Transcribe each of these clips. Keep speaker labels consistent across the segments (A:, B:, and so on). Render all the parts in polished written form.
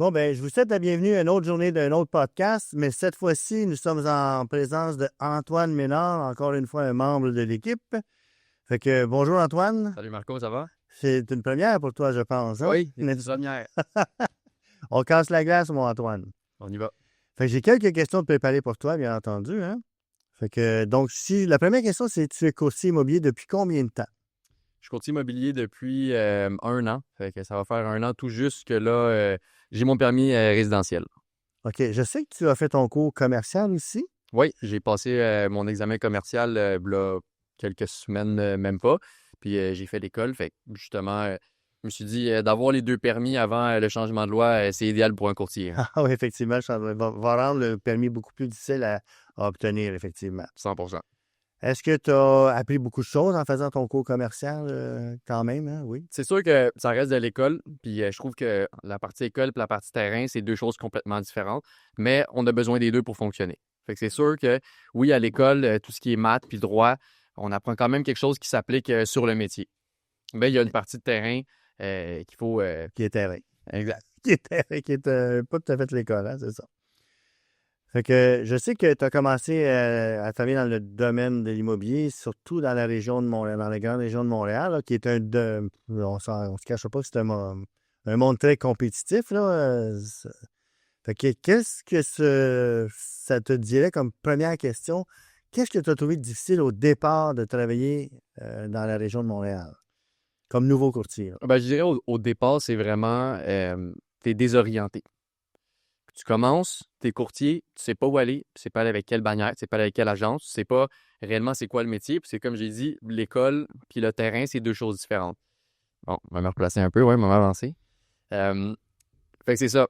A: Bon, ben, je vous souhaite la bienvenue à une autre journée d'un autre podcast, mais cette fois-ci, nous sommes en présence de Antoine Ménard, encore une fois un membre de l'équipe. Fait que bonjour Antoine,
B: Salut Marco, ça va?
A: c'est une première pour toi, je pense, hein?
B: Oui, c'est une première.
A: On casse la glace, mon Antoine.
B: On y va.
A: Fait que j'ai quelques questions de préparer pour toi, bien entendu, hein? Fait que, donc, si la première question, c'est tu es courtier immobilier depuis combien de temps?
B: Je suis courtier immobilier depuis 1 an. Fait que ça va faire 1 an tout juste que là, j'ai mon permis résidentiel.
A: OK, je sais que tu as fait ton cours commercial aussi.
B: Oui, j'ai passé mon examen commercial là, quelques semaines, même pas. Puis j'ai fait l'école. Fait que justement, je me suis dit d'avoir les deux permis avant le changement de loi, c'est idéal pour un courtier.
A: Ah oui, effectivement, va rendre le permis beaucoup plus difficile à obtenir, effectivement.
B: 100%.
A: Est-ce que tu as appris beaucoup de choses en faisant ton cours commercial quand même, hein? Oui.
B: C'est sûr que ça reste de l'école, puis je trouve que la partie école et la partie terrain, c'est deux choses complètement différentes, mais on a besoin des deux pour fonctionner. Fait que c'est sûr que, oui, à l'école, tout ce qui est maths puis droit, on apprend quand même quelque chose qui s'applique sur le métier. Mais il y a une partie de terrain qu'il faut...
A: Qui est terrain.
B: exact.
A: Qui est terrain, qui est pas tout à fait l'école, hein, c'est ça. Fait que je sais que tu as commencé à travailler dans le domaine de l'immobilier, surtout dans la région de Montréal, dans la grande région de Montréal, là, qui est on se cache pas que c'est un monde très compétitif, là. Fait que qu'est-ce que ça te dirait comme première question? Qu'est-ce que tu as trouvé difficile au départ de travailler dans la région de Montréal, comme nouveau courtier, là?
B: Ben, je dirais au départ, c'est vraiment... t'es désorienté. Tu commences, t'es courtier, tu sais pas où aller, tu sais pas aller avec quelle bannière, tu sais pas aller avec quelle agence, tu sais pas réellement c'est quoi le métier. Puis c'est comme j'ai dit, l'école puis le terrain, c'est deux choses différentes. Bon, on va me replacer un peu, ouais, on va avancer. Euh, fait que c'est ça.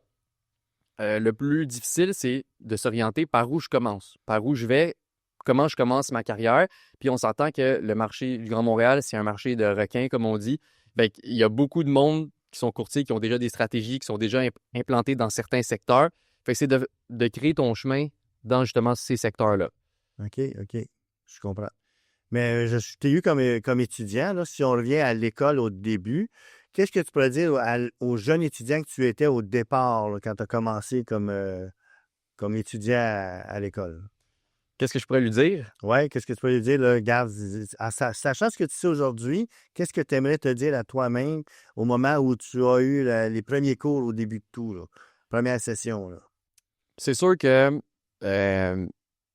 B: Le plus difficile, c'est de s'orienter par où je commence, par où je vais, comment je commence ma carrière. Puis on s'entend que le marché du Grand Montréal, c'est un marché de requins, comme on dit. Fait qu'il y a beaucoup de monde qui sont courtiers, qui ont déjà des stratégies, qui sont déjà implantés dans certains secteurs. Fait que c'est de créer ton chemin dans justement ces secteurs-là.
A: OK, OK, je comprends. Mais je t'ai eu comme étudiant, là, si on revient à l'école au début, qu'est-ce que tu pourrais dire aux jeunes étudiants que tu étais au départ, là, quand tu as commencé comme étudiant à l'école?
B: Qu'est-ce que je pourrais lui dire?
A: Oui, qu'est-ce que tu peux lui dire, là, regarde, sachant ce que tu sais aujourd'hui, qu'est-ce que tu aimerais te dire à toi-même au moment où tu as eu les premiers cours au début de tout, là, première session, là?
B: C'est sûr que euh,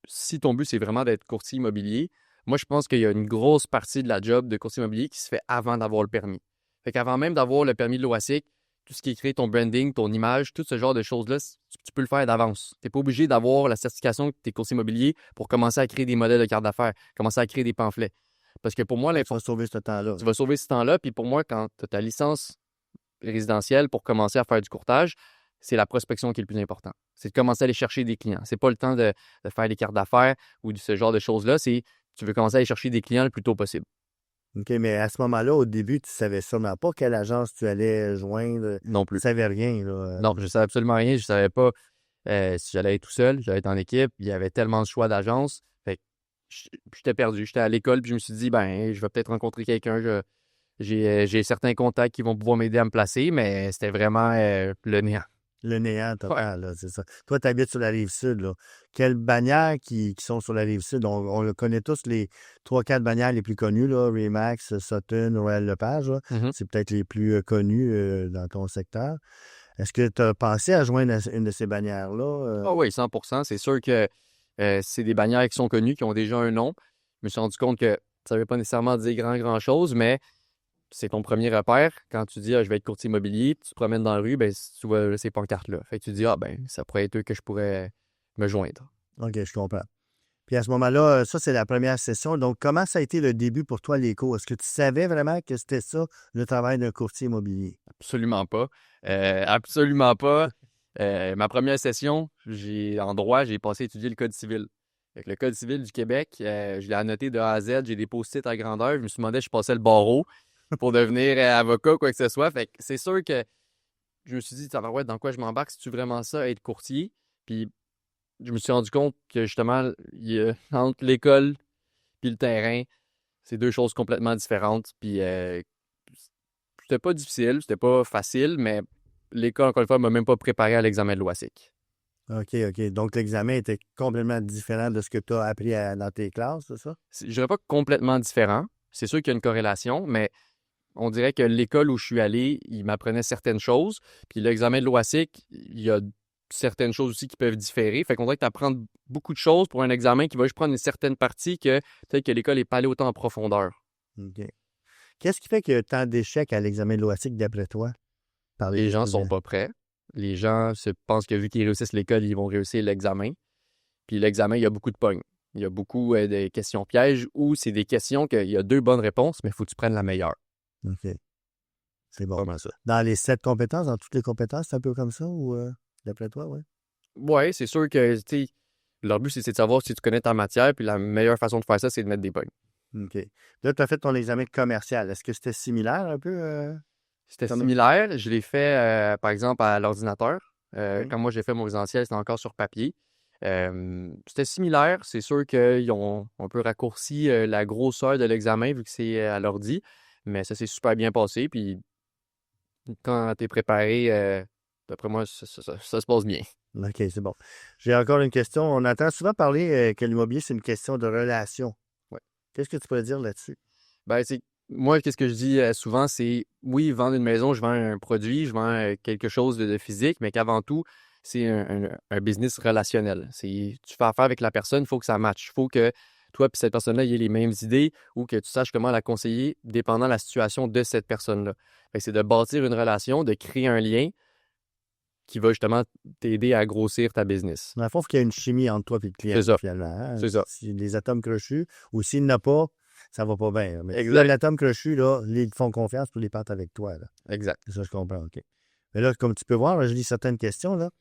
B: si ton but, c'est vraiment d'être courtier immobilier, moi, je pense qu'il y a une grosse partie de la job de courtier immobilier qui se fait avant d'avoir le permis. Fait qu'avant même d'avoir le permis de l'OASIC, tout ce qui est créé, ton branding, ton image, tout ce genre de choses-là, tu peux le faire d'avance. Tu n'es pas obligé d'avoir la certification que tu es courtier immobilier pour commencer à créer des modèles de cartes d'affaires, commencer à créer des pamphlets. Parce que pour moi,
A: Tu vas sauver ce temps-là.
B: tu vas sauver ce temps-là. Puis pour moi, quand tu as ta licence résidentielle pour commencer à faire du courtage, c'est la prospection qui est le plus important. C'est de commencer à aller chercher des clients. C'est pas le temps de faire des cartes d'affaires ou de ce genre de choses-là. C'est tu veux commencer à aller chercher des clients le plus tôt possible.
A: OK, mais à ce moment-là, au début, tu savais sûrement pas quelle agence tu allais joindre.
B: Non
A: Tu
B: plus.
A: savais rien, là.
B: Non, je savais absolument rien. Je savais pas si j'allais être tout seul, j'allais être en équipe. Il y avait tellement de choix d'agences. Fait que j'étais perdu. J'étais à l'école, puis je me suis dit, ben, je vais peut-être rencontrer quelqu'un. J'ai certains contacts qui vont pouvoir m'aider à me placer, mais c'était vraiment le néant.
A: Le néant
B: Ouais.
A: total, là, c'est ça. Toi, tu habites sur la rive sud, là. Quelles bannières qui sont sur la rive sud? On le connaît tous, les 3-4 bannières les plus connues, là, Remax, Sutton, Royal Lepage, là.
B: Mhm.
A: C'est peut-être les plus connus dans ton secteur. Est-ce que tu as pensé à joindre une de ces bannières-là?
B: Ah oui, 100%. C'est sûr que c'est des bannières qui sont connues, qui ont déjà un nom. Je me suis rendu compte que ça ne veut pas nécessairement dire grand-chose, mais c'est ton premier repère. Quand tu dis, ah, je vais être courtier immobilier, tu te promènes dans la rue, ben, tu vois ces pancartes-là. Fait que tu dis, ah, ben, ça pourrait être eux que je pourrais me joindre.
A: OK, je comprends. Puis à ce moment-là, ça, c'est la première session. Donc, comment ça a été le début pour toi, les cours? Est-ce que tu savais vraiment que c'était ça, le travail d'un courtier immobilier?
B: Absolument pas. Absolument pas. Ma première session, en droit, j'ai passé à étudier le Code civil. Fait que le Code civil du Québec, je l'ai annoté de A à Z. J'ai des post-it à grandeur. Je me suis demandé si je passais le barreau pour devenir avocat ou quoi que ce soit. Fait que c'est sûr que je me suis dit, ouais, dans quoi je m'embarque? C'est-tu vraiment ça, être courtier? Puis je me suis rendu compte que justement, entre l'école puis le terrain, c'est deux choses complètement différentes. Puis c'était pas difficile, c'était pas facile, mais l'école, encore une fois, m'a même pas préparé à l'examen de l'OASIC.
A: OK. Donc, l'examen était complètement différent de ce que tu as appris dans tes classes, c'est ça?
B: Je dirais pas complètement différent. C'est sûr qu'il y a une corrélation, mais on dirait que l'école où je suis allé, il m'apprenait certaines choses. Puis l'examen de l'OASIC, il y a certaines choses aussi qui peuvent différer. Fait qu'on dirait que tu apprends beaucoup de choses pour un examen qui va juste prendre une certaine partie que peut-être que l'école n'est pas allée autant en profondeur.
A: OK. Qu'est-ce qui fait qu'il y a tant d'échecs à l'examen de l'OASIC d'après toi? Par
B: Les gens
A: étudiants?
B: sont pas prêts. Les gens se pensent que vu qu'ils réussissent l'école, ils vont réussir l'examen. Puis l'examen, il y a beaucoup de pognes. Il y a beaucoup de questions pièges ou c'est des questions qu'il y a 2 bonnes réponses, mais il faut que tu prennes la meilleure.
A: OK. C'est bon.
B: Pas mal ça.
A: Dans les 7 compétences, dans toutes les compétences, c'est un peu comme ça ou d'après toi, oui?
B: Ouais, c'est sûr que, tu sais, leur but, c'est de savoir si tu connais ta matière, puis la meilleure façon de faire ça, c'est de mettre des pognes.
A: OK. Là, tu as fait ton examen commercial. Est-ce que c'était similaire un peu?
B: C'était
A: Comme-
B: similaire. Je l'ai fait, par exemple, à l'ordinateur.
A: Oui.
B: Quand moi, j'ai fait mon résidentiel, c'était encore sur papier. C'était similaire. C'est sûr qu'ils ont un peu raccourci la grosseur de l'examen vu que c'est à l'ordi, mais ça s'est super bien passé. Puis quand tu es préparé, d'après moi, ça se passe bien.
A: OK, c'est bon. J'ai encore une question. On entend souvent parler que l'immobilier, c'est une question de relation.
B: Ouais.
A: Qu'est-ce que tu pourrais dire là-dessus?
B: Ben, moi, qu'est-ce que je dis souvent, c'est oui, vendre une maison, je vends un produit, je vends quelque chose de physique, mais qu'avant tout, c'est un business relationnel. Tu fais affaire avec la personne, il faut que ça matche. Il faut que toi et cette personne-là ayez les mêmes idées ou que tu saches comment la conseiller dépendant de la situation de cette personne-là. Fait que c'est de bâtir une relation, de créer un lien qui va justement t'aider à grossir ta business.
A: Dans le fond, il faut qu'il y ait une chimie entre toi et le client,
B: C'est ça.
A: finalement. Hein?
B: C'est ça.
A: Si les atomes crochus, ou s'il n'y en a pas, ça va pas bien. Mais
B: Exact.
A: si l'atome crochu, là, ils te font confiance pour les partent avec toi. Là.
B: Exact.
A: C'est ça, je comprends, OK. Mais là, comme tu peux voir, là, je lis certaines questions, là.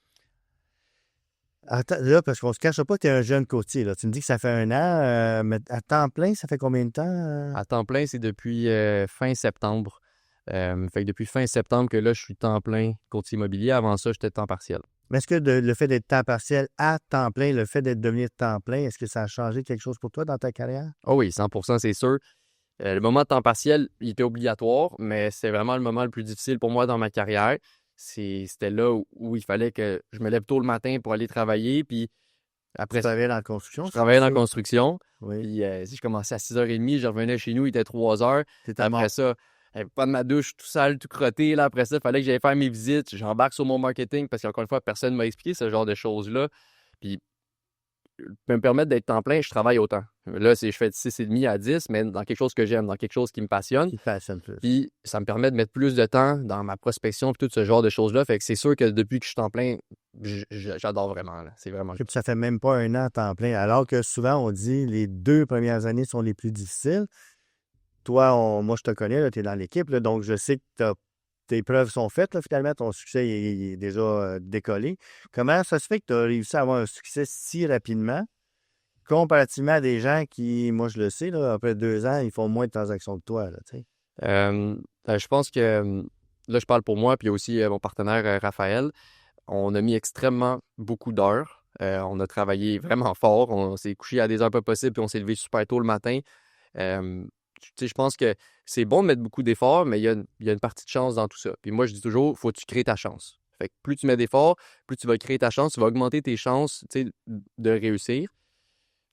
A: Attends, là, parce qu'on se cache pas que tu es un jeune courtier, là. Tu me dis que ça fait 1 an, mais à temps plein, ça fait combien de temps?
B: À temps plein, c'est depuis fin septembre. Fait que depuis fin septembre que là, je suis temps plein courtier immobilier. Avant ça, j'étais temps partiel.
A: Mais est-ce que le fait d'être temps partiel à temps plein, le fait d'être devenu temps plein, est-ce que ça a changé quelque chose pour toi dans ta carrière?
B: Oh oui, 100%, c'est sûr. Le moment de temps partiel, il était obligatoire, mais c'est vraiment le moment le plus difficile pour moi dans ma carrière. C'était là où il fallait que je me lève tôt le matin pour aller travailler. Puis après,
A: Tu travaillais dans la construction?
B: je travaillais dans la
A: ça?
B: construction.
A: Oui.
B: Puis si je commençais à 6h30, je revenais chez nous, il était 3h.
A: T'étais mort.
B: Après ça, pas de ma douche, tout sale, tout crotté. Là, après ça, il fallait que j'aille faire mes visites. J'embarque sur mon marketing parce qu'encore une fois, personne ne m'a expliqué ce genre de choses-là. Puis, me permettre d'être temps plein, je travaille autant. Là, je fais de 6h30 à 10, mais dans quelque chose que j'aime, dans quelque chose qui me passionne.
A: Qui te passionne plus.
B: Puis, ça me permet de mettre plus de temps dans ma prospection et tout ce genre de choses-là. Fait que c'est sûr que depuis que je suis temps plein, j'adore vraiment. Là. C'est vraiment
A: Puis ça fait même pas 1 an à temps plein. Alors que souvent, on dit les 2 premières années sont les plus difficiles. Toi, moi, je te connais, tu es dans l'équipe, là, donc je sais que tes preuves sont faites, là, finalement, ton succès il est déjà décollé. Comment ça se fait que tu as réussi à avoir un succès si rapidement, comparativement à des gens qui, moi, je le sais, là, après 2 ans, ils font moins de transactions que toi, là, tu sais?
B: Je pense que là, je parle pour moi, puis aussi mon partenaire Raphaël. On a mis extrêmement beaucoup d'heures. On a travaillé vraiment fort. On s'est couché à des heures pas possibles, puis on s'est levé super tôt le matin. Tu sais, je pense que c'est bon de mettre beaucoup d'efforts, mais il y a une partie de chance dans tout ça. Puis moi, je dis toujours, faut que tu crées ta chance. Fait que plus tu mets d'efforts, plus tu vas créer ta chance, tu vas augmenter tes chances, tu sais, de réussir.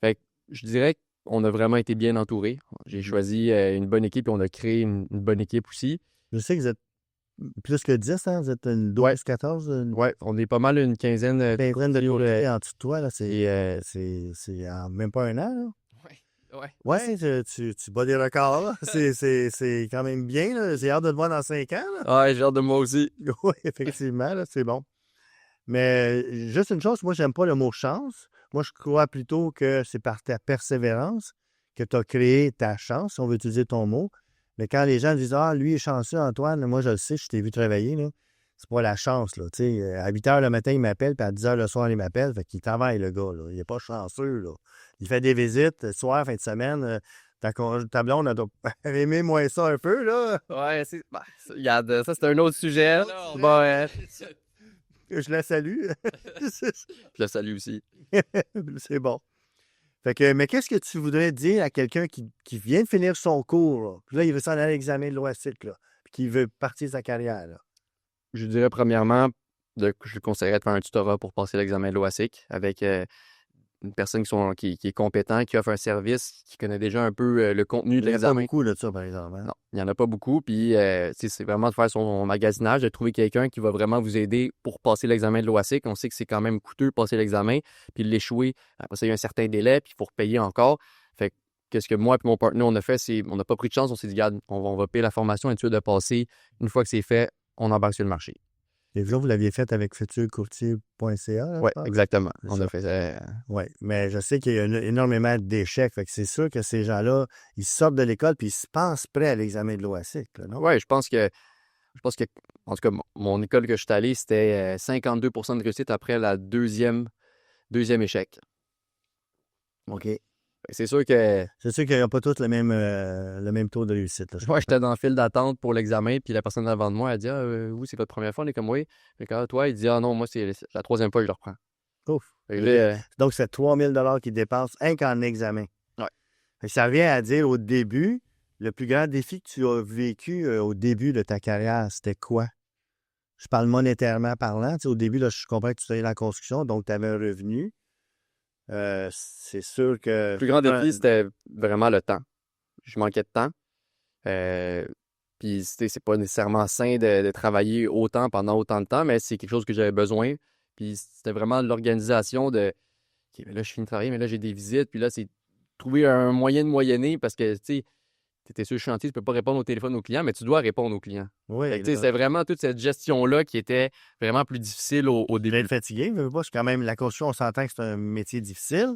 B: Fait que je dirais qu'on a vraiment été bien entourés. J'ai choisi une bonne équipe et on a créé une bonne équipe aussi.
A: Je sais que vous êtes plus que 10, hein? Vous êtes une 12,
B: Ouais.
A: 14, une
B: Ouais, on est pas mal une quinzaine
A: quinzaine de
B: courtiers
A: courtiers en dessous de toi, là. C'est en même pas 1 an, là.
B: Ouais.
A: Ouais, tu bats des records, là. C'est quand même bien, là. J'ai hâte de te voir dans 5 ans, là.
B: Ouais, j'ai hâte de moi aussi.
A: Oui, effectivement, là, c'est bon. Mais juste une chose, moi, j'aime pas le mot chance. Moi, je crois plutôt que c'est par ta persévérance que tu as créé ta chance, si on veut utiliser ton mot. Mais quand les gens disent Ah, lui est chanceux, Antoine, moi, je le sais, je t'ai vu travailler, là. C'est pas la chance, là. Tu sais, à 8 h le matin, il m'appelle, puis à 10 h le soir, il m'appelle. Fait qu'il travaille, le gars, là. Il n'est pas chanceux, là. Il fait des visites, soir, fin de semaine. Ta blonde, elle doit aimer moins ça un peu, là.
B: Ouais, regarde, ça c'est un autre sujet. Là. Bon,
A: Je la salue.
B: je le salue aussi.
A: C'est bon. Fait que, mais qu'est-ce que tu voudrais dire à quelqu'un qui vient de finir son cours, là? Puis là, il veut s'en aller à l'examen de l'OASIC, là, puis qui veut partir sa carrière, là?
B: Je dirais premièrement, je lui conseillerais de faire un tutorat pour passer l'examen de l'OASIC avec une personne qui est compétent, qui offre un service, qui connaît déjà un peu le contenu
A: Il
B: de
A: n'y en a pas
B: l'examen.
A: beaucoup de ça, par exemple. Hein?
B: Non, il n'y en a pas beaucoup. Puis, c'est vraiment de faire son magasinage, de trouver quelqu'un qui va vraiment vous aider pour passer l'examen de l'OASIC. On sait que c'est quand même coûteux de passer l'examen, puis l'échouer. Après ça, il y a un certain délai, puis il faut repayer encore. Fait que, qu'est-ce que moi et mon partenaire, on a fait, c'est on n'a pas pris de chance. On s'est dit, regarde, on va payer la formation et de passer. Une fois que c'est fait, on embarque sur le marché.
A: Et là, vous l'aviez fait avec futurcourtier.ca,
B: Oui, exactement.
A: C'est
B: On
A: ça.
B: a fait ça.
A: Oui, mais je sais qu'il y a énormément d'échecs. Fait que c'est sûr que ces gens-là, ils sortent de l'école puis ils se pensent prêts à l'examen de l'OASIC, là, non?
B: Oui, je pense que, en tout cas, mon école que je suis allé, c'était 52% de réussite après la deuxième échec.
A: OK.
B: C'est sûr que
A: C'est sûr qu'ils n'ont pas tous le même taux de réussite. Là, je
B: moi,
A: comprends.
B: j'étais dans le file d'attente pour l'examen, puis la personne devant de moi, elle dit Ah, oui, c'est votre première fois. On est comme oui. Mais quand toi, il dit Ah non, moi, c'est la troisième fois que je le reprends.
A: Ouf.
B: Fait que là,
A: Donc, c'est 3 000 qu'ils dépensent rien qu'en examen.
B: Ouais.
A: Fait que ça revient à dire au début, le plus grand défi que tu as vécu au début de ta carrière, c'était quoi? Je parle monétairement parlant. Tu sais, au début, là, je comprends que tu étais dans la construction, donc tu avais un revenu. C'est sûr que.
B: le plus grand défi, c'était vraiment le temps. Je manquais de temps. Puis c'est pas nécessairement sain de travailler autant pendant autant de temps, mais c'est quelque chose que j'avais besoin. Puis c'était vraiment l'organisation de OK, mais là, je finis de travailler, mais là, j'ai des visites. Puis là, c'est trouver un moyen de moyenner parce que, tu sais, tu étais sur le chantier, tu peux pas répondre au téléphone aux clients, mais tu dois répondre aux clients.
A: Oui,
B: Fait que, tu sais,
A: là,
B: c'est vraiment toute cette gestion-là qui était vraiment plus difficile au
A: je vais
B: début.
A: être fatigué. Mais pas, c'est quand même la construction, on s'entend que c'est un métier difficile.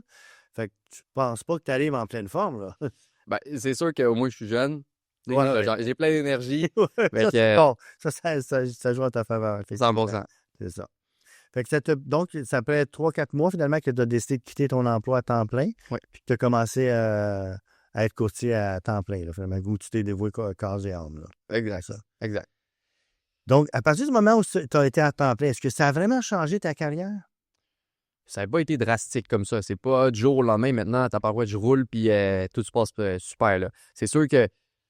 A: Fait que tu penses pas que tu arrives en pleine forme, là.
B: Ben, c'est sûr qu'au moins, je suis jeune. Tu sais,
A: Voilà.
B: j'ai plein d'énergie. Fait
A: Ça, c'est
B: que,
A: bon. Ça joue en ta faveur, effectivement.
B: 100%.
A: C'est ça. Fait que donc, ça peut être 3-4 mois finalement que tu as décidé de quitter ton emploi à temps plein,
B: Oui,
A: puis que tu as commencé à être courtier à temps plein, là, finalement, où tu t'es dévoué corps et âme. Là. C'est
B: exact.
A: ça.
B: Exact.
A: Donc, à partir du moment où tu as été à temps plein, est-ce que ça a vraiment changé ta carrière?
B: Ça n'a pas été drastique comme ça. C'est pas du jour au lendemain, maintenant, ta parouette, je roule, puis tout se passe super, là. C'est sûr que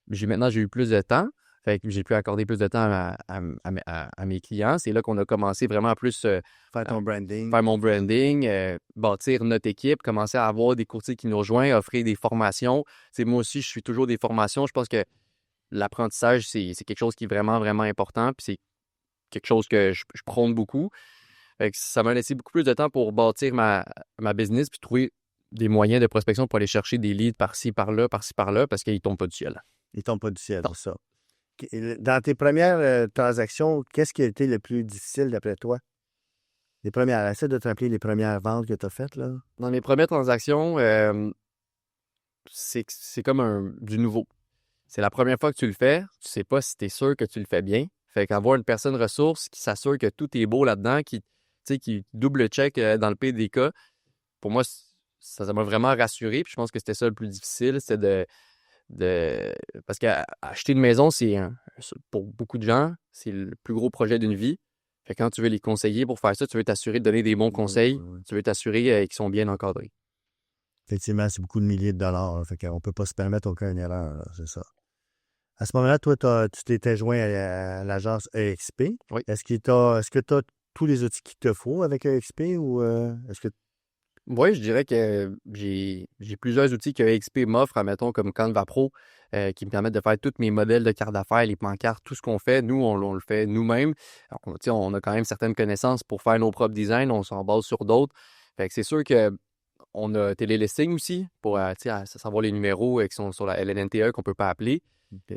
B: maintenant, j'ai eu plus de temps. Fait que j'ai pu accorder plus de temps à mes clients. C'est là qu'on a commencé vraiment à plus
A: Faire ton branding.
B: faire mon branding, bâtir notre équipe, commencer à avoir des courtiers qui nous rejoignent, offrir des formations. Tu sais, moi aussi, je suis toujours des formations. Je pense que l'apprentissage, c'est quelque chose qui est vraiment, vraiment important. Puis c'est quelque chose que je prône beaucoup. Fait que ça m'a laissé beaucoup plus de temps pour bâtir ma business puis trouver des moyens de prospection pour aller chercher des leads par-ci, par-là, parce qu'ils ne tombent pas du ciel.
A: Ils tombent pas du ciel,
B: Non.
A: ça. Dans tes premières transactions, qu'est-ce qui a été le plus difficile d'après toi? Les premières, essaie de te rappeler les premières ventes que tu as faites, là.
B: Dans mes premières transactions, c'est comme du nouveau. C'est la première fois que tu le fais, tu sais pas si tu es sûr que tu le fais bien. Fait qu'avoir une personne ressource qui s'assure que tout est beau là-dedans, qui double-check dans le pire des cas, pour moi, ça m'a vraiment rassuré. Puis je pense que c'était ça le plus difficile, c'était parce qu'acheter une maison, pour beaucoup de gens, c'est le plus gros projet d'une vie. Fait que quand tu veux les conseiller pour faire ça, tu veux t'assurer de donner des bons conseils,
A: Oui.
B: tu veux t'assurer qu'ils sont bien encadrés.
A: Effectivement, c'est beaucoup de milliers de dollars. Là, fait qu'on ne peut pas se permettre aucune erreur, là, c'est ça. À ce moment-là, toi, tu t'étais joint à l'agence EXP.
B: Oui.
A: Est-ce que tu as tous les outils qu'il te faut avec EXP ou est-ce que.
B: Oui, je dirais que j'ai plusieurs outils que XP m'offre, admettons, comme Canva Pro, qui me permettent de faire tous mes modèles de cartes d'affaires, les pancartes, tout ce qu'on fait. Nous, on le fait nous-mêmes. Alors, on a quand même certaines connaissances pour faire nos propres designs. On s'en base sur d'autres. Fait que c'est sûr que on a télélisting aussi pour savoir les numéros qui sont sur la LNNTE qu'on ne peut pas appeler.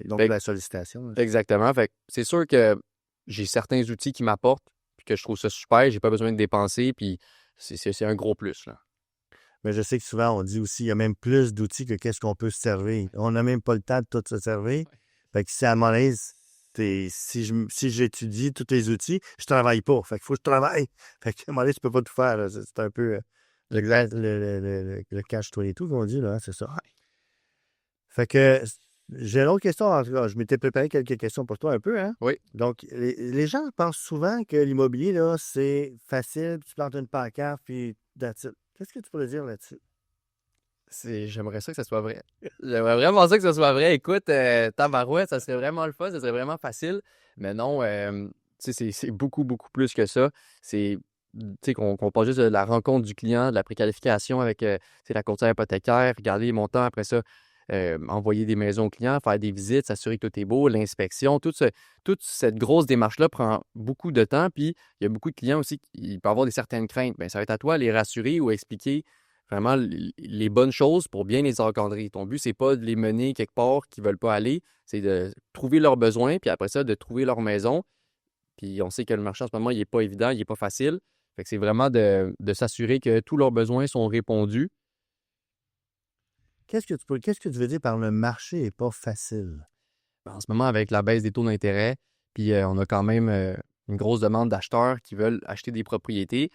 A: Donc,
B: Fait
A: la sollicitation. Là.
B: exactement. Fait que c'est sûr que j'ai certains outils qui m'apportent, puis que je trouve ça super. J'ai pas besoin de dépenser, puis c'est un gros plus, là.
A: Mais je sais que souvent, on dit aussi qu'il y a même plus d'outils que qu'est-ce qu'on peut se servir. On n'a même pas le temps de tout se servir. Fait que si à mon aise, si j'étudie tous les outils, je travaille pas. Fait qu'il faut que je travaille. Fait que à mon aise, tu peux pas tout faire. Là. C'est un peu le catch-22 qu'on dit, là, hein, c'est ça. Fait que j'ai une autre question. En tout cas, je m'étais préparé quelques questions pour toi un peu, hein?
B: Oui.
A: Donc, les gens pensent souvent que l'immobilier, là, c'est facile, tu plantes une pancarte, puis that's it. Qu'est-ce que tu pourrais dire là-dessus?
B: J'aimerais ça que ça soit vrai. J'aimerais vraiment ça que ça soit vrai. Écoute, tabarouette, ça serait vraiment le fun, ça serait vraiment facile. Mais non, Tu sais, c'est beaucoup, beaucoup plus que ça. C'est, tu sais, qu'on parle juste de la rencontre du client, de la préqualification avec la courtière hypothécaire, regarder les montants, après ça, envoyer des maisons aux clients, faire des visites, s'assurer que tout est beau, l'inspection, toute cette grosse démarche-là prend beaucoup de temps. Puis, il y a beaucoup de clients aussi qui peuvent avoir des certaines craintes. Bien, ça va être à toi de les rassurer ou expliquer vraiment les bonnes choses pour bien les encadrer. Ton but, c'est pas de les mener quelque part qu'ils veulent pas aller, c'est de trouver leurs besoins, puis après ça, de trouver leur maison. Puis on sait que le marché en ce moment, il n'est pas évident, il n'est pas facile. Fait que c'est vraiment de s'assurer que tous leurs besoins sont répondus.
A: Qu'est-ce que tu veux dire par le marché n'est pas facile?
B: En ce moment, avec la baisse des taux d'intérêt, puis on a quand même une grosse demande d'acheteurs qui veulent acheter des propriétés.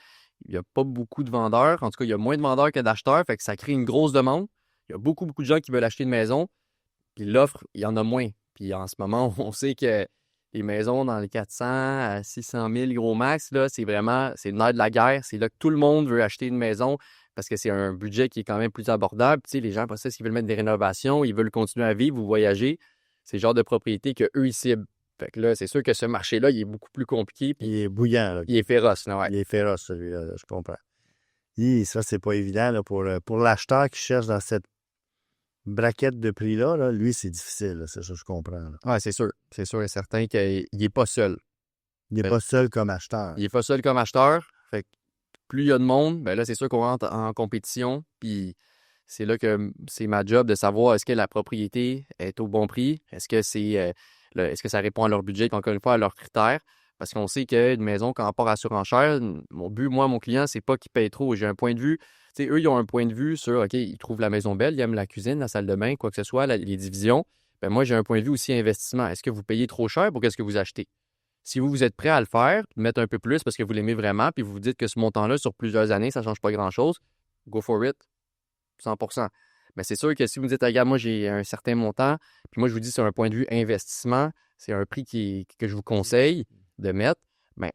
B: Il n'y a pas beaucoup de vendeurs. En tout cas, il y a moins de vendeurs que d'acheteurs. Fait que ça crée une grosse demande. Il y a beaucoup, beaucoup de gens qui veulent acheter une maison. Puis l'offre, il y en a moins. Puis en ce moment, on sait que les maisons dans les 400 à 600 000 gros max, là, c'est le nerf de la guerre. C'est là que tout le monde veut acheter une maison parce que c'est un budget qui est quand même plus abordable. Tu sais, les gens, après ça, s'ils veulent mettre des rénovations, ils veulent continuer à vivre ou voyager, c'est le genre de propriété qu'eux, ils ciblent. Fait que là, c'est sûr que ce marché-là, il est beaucoup plus compliqué. Puis
A: Il est bouillant, là.
B: il est féroce, là, ouais.
A: Il est féroce, celui-là, là, je comprends. Ça, c'est pas évident là, pour l'acheteur qui cherche dans cette braquette de prix-là. Là, lui, c'est difficile, là, c'est ça, je comprends. Là.
B: Ouais, c'est sûr. C'est sûr et certain qu'il n'est pas seul.
A: Il n'est pas seul comme acheteur.
B: Il n'est pas seul comme acheteur. Fait que plus il y a de monde, ben là, c'est sûr qu'on rentre en compétition. Puis c'est là que c'est ma job de savoir est-ce que la propriété est au bon prix, est-ce que est-ce que ça répond à leur budget, puis encore une fois, à leurs critères. Parce qu'on sait qu'une maison, quand on part à surenchère, mon but, moi, mon client, c'est pas qu'il paye trop. J'ai un point de vue. Tu sais, eux, ils ont un point de vue sur, OK, ils trouvent la maison belle, ils aiment la cuisine, la salle de bain, quoi que ce soit, les divisions. Ben moi, j'ai un point de vue aussi investissement. Est-ce que vous payez trop cher pour qu'est-ce que vous achetez? Si vous êtes prêt à le faire, mettre un peu plus parce que vous l'aimez vraiment, puis vous vous dites que ce montant-là, sur plusieurs années, ça ne change pas grand-chose, go for it, 100%. Mais c'est sûr que si vous me dites, regarde, moi, j'ai un certain montant, puis moi, je vous dis, c'est un point de vue investissement, c'est un prix que je vous conseille de mettre, bien,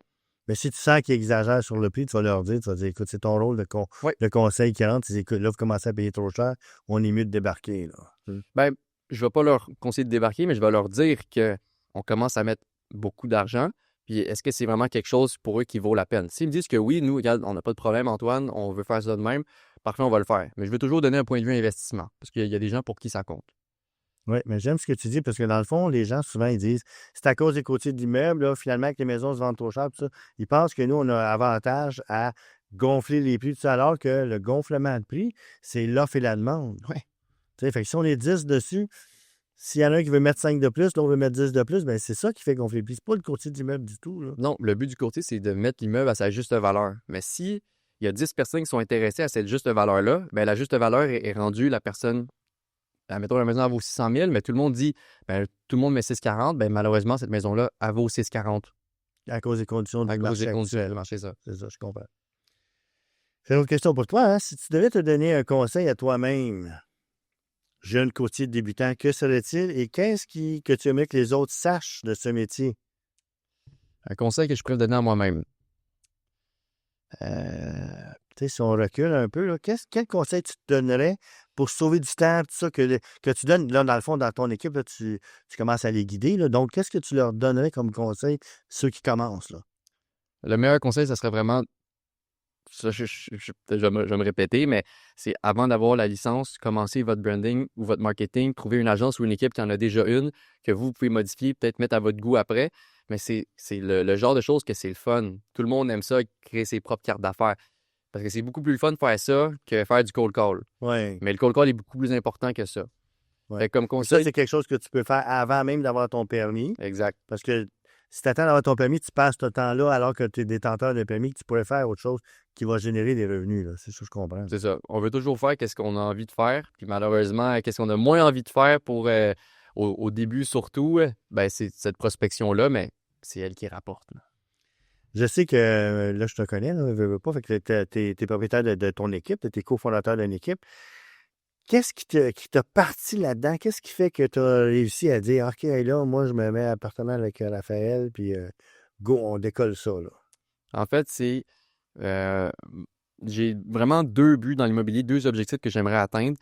A: Mais si tu sens qu'ils exagèrent sur le prix, tu vas leur dire, tu vas dire, écoute, c'est ton rôle
B: ouais.
A: de conseil qui rentre. Tu dis, écoute, là, vous commencez à payer trop cher, on est mieux de débarquer. Là.
B: Ben, je ne vais pas leur conseiller de débarquer, mais je vais leur dire qu'on commence à mettre beaucoup d'argent. Puis est-ce que c'est vraiment quelque chose pour eux qui vaut la peine? S'ils me disent que oui, nous, regarde, on n'a pas de problème, Antoine, on veut faire ça de même, parfait, on va le faire. Mais je veux toujours donner un point de vue investissement, parce qu'il y a des gens pour qui ça compte.
A: Oui, mais j'aime ce que tu dis parce que dans le fond, les gens, souvent, ils disent c'est à cause des côtés d'immeubles, là, finalement, que les maisons se vendent trop cher. Tout ça. Ils pensent que nous, on a avantage à gonfler les prix, tout ça, alors que le gonflement de prix, c'est l'offre et la demande.
B: Ouais.
A: Fait que si on est 10 dessus, s'il y en a un qui veut mettre 5 de plus, l'autre veut mettre 10 de plus, bien, c'est ça qui fait gonfler les prix. C'est pas le côté d'immeuble du tout. Là.
B: Non, le but du courtier, c'est de mettre l'immeuble à sa juste valeur. Mais si il y a 10 personnes qui sont intéressées à cette juste valeur-là, bien, la juste valeur est rendue, la personne, mettons, la maison, elle vaut 600 000, mais tout le monde dit, bien, tout le monde met 640, bien, malheureusement, cette maison-là, elle vaut 640.
A: À cause des conditions du
B: À cause
A: marché
B: des conditions
A: actuel.
B: du marché, ça.
A: C'est ça, je comprends. J'ai une autre question pour toi. Hein? Si tu devais te donner un conseil à toi-même, jeune courtier débutant, que serait-il et que tu aimerais que les autres sachent de ce métier?
B: Un conseil que je pourrais donner à moi-même.
A: Tu sais, si on recule un peu, là, quel conseil tu te donnerais pour sauver du temps, tout ça, que tu donnes, là, dans le fond, dans ton équipe, là, tu commences à les guider. Là, donc, qu'est-ce que tu leur donnerais comme conseil, ceux qui commencent? Là?
B: Le meilleur conseil, ça serait vraiment, ça, peut-être je vais me répéter, mais c'est avant d'avoir la licence, commencez votre branding ou votre marketing, trouver une agence ou une équipe qui en a déjà une, que vous pouvez modifier, peut-être mettre à votre goût après. Mais c'est le genre de choses que c'est le fun. Tout le monde aime ça, créer ses propres cartes d'affaires. Parce que c'est beaucoup plus le fun de faire ça que faire du cold call.
A: Oui.
B: Mais le cold call est beaucoup plus important que ça.
A: Ouais.
B: Fait que comme
A: Ça,
B: conseil,
A: c'est quelque chose que tu peux faire avant même d'avoir ton permis.
B: exact.
A: Parce que si tu attends d'avoir ton permis, tu passes ce temps-là alors que tu es détenteur de permis, que tu pourrais faire autre chose qui va générer des revenus. Là. C'est ça que je comprends.
B: C'est ça. On veut toujours faire qu'est-ce qu'on a envie de faire. Puis malheureusement, qu'est-ce qu'on a moins envie de faire pour au début surtout, ben c'est cette prospection-là, mais c'est elle qui rapporte. Là.
A: Je sais que là, je te connais, là, veux pas, fait que tu es propriétaire de ton équipe, tu es cofondateur d'une équipe. Qu'est-ce qui t'a parti là-dedans? Qu'est-ce qui fait que tu as réussi à dire OK, là, moi, je me mets à appartement avec Raphaël, puis go, on décolle ça, là?
B: En fait, c'est j'ai vraiment deux buts dans l'immobilier, deux objectifs que j'aimerais atteindre.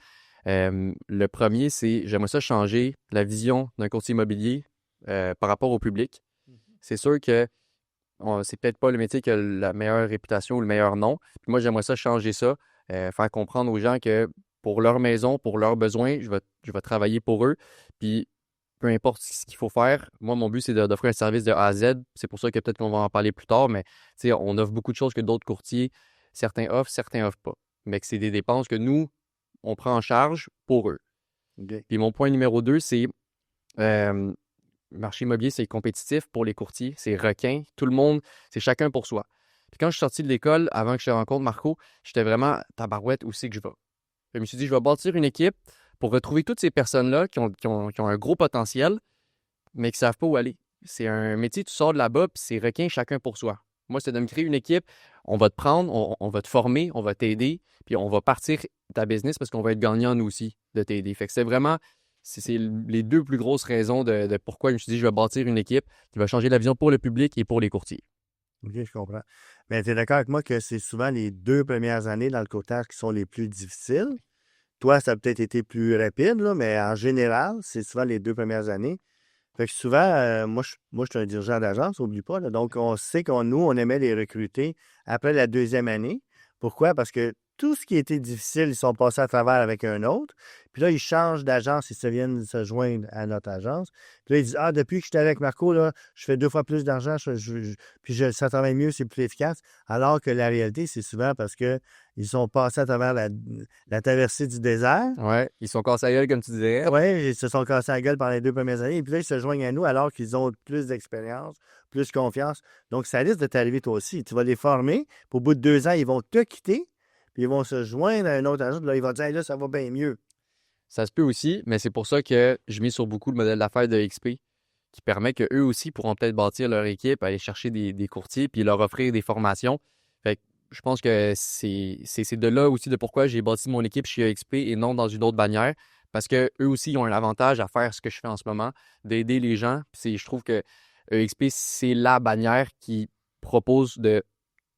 B: Le premier, c'est j'aimerais ça changer la vision d'un courtier immobilier par rapport au public. C'est sûr que c'est peut-être pas le métier qui a la meilleure réputation ou le meilleur nom. Puis moi, j'aimerais ça changer ça, faire comprendre aux gens que pour leur maison, pour leurs besoins, je vais travailler pour eux. Puis peu importe ce qu'il faut faire, moi, mon but, c'est d'offrir un service de A à Z. C'est pour ça que peut-être qu'on va en parler plus tard, mais tu sais, on offre beaucoup de choses que d'autres courtiers, certains offrent pas. Mais que c'est des dépenses que nous, on prend en charge pour eux.
A: OK.
B: Puis mon point numéro 2, c'est euh, le marché immobilier, c'est compétitif pour les courtiers, c'est requin, tout le monde, c'est chacun pour soi. Puis quand je suis sorti de l'école, avant que je te rencontre Marco, j'étais vraiment tabarouette, où c'est que je vais. Je me suis dit, je vais bâtir une équipe pour retrouver toutes ces personnes-là qui ont un gros potentiel, mais qui ne savent pas où aller. C'est un métier, tu sors de là-bas, puis c'est requin chacun pour soi. Moi, c'est de me créer une équipe, on va te prendre, on va te former, on va t'aider, puis on va partir ta business parce qu'on va être gagnant, nous aussi, de t'aider. Fait que c'est les deux plus grosses raisons de pourquoi je me suis dit, je vais bâtir une équipe qui va changer la vision pour le public et pour les courtiers.
A: OK, je comprends. Mais tu es d'accord avec moi que c'est souvent les 2 premières années dans le courtage qui sont les plus difficiles? Toi, ça a peut-être été plus rapide, là, mais en général, c'est souvent les 2 premières années. Fait que souvent, moi, je suis un dirigeant d'agence, n'oublie pas, là. Donc, on sait nous, on aimait les recruter après la 2e année. Pourquoi? Parce que tout ce qui était difficile, ils sont passés à travers avec un autre. Puis là, ils changent d'agence, ils se viennent se joindre à notre agence. Puis là, ils disent, ah, depuis que je suis avec Marco, là, je fais 2 fois plus d'argent, ça travaille mieux, c'est plus efficace. Alors que la réalité, c'est souvent parce que ils sont passés à travers la traversée du désert.
B: Ouais, ils sont cassés à gueule, comme tu dirais.
A: Oui, ils se sont cassés la gueule pendant les 2 premières années. Et puis là, ils se joignent à nous alors qu'ils ont plus d'expérience, plus confiance. Donc, ça risque de t'arriver toi aussi. Tu vas les former, puis au bout de 2 ans, ils vont te quitter, puis ils vont se joindre à un autre agent. Puis là, ils vont dire, hey, là, ça va bien mieux.
B: Ça se peut aussi, mais c'est pour ça que je mise sur beaucoup le modèle d'affaires de XP qui permet qu'eux aussi pourront peut-être bâtir leur équipe, aller chercher des courtiers puis leur offrir des formations. Fait que je pense que c'est de là aussi de pourquoi j'ai bâti mon équipe chez EXP et non dans une autre bannière. Parce qu'eux aussi ils ont un avantage à faire ce que je fais en ce moment, d'aider les gens. Puis je trouve que EXP, c'est la bannière qui propose de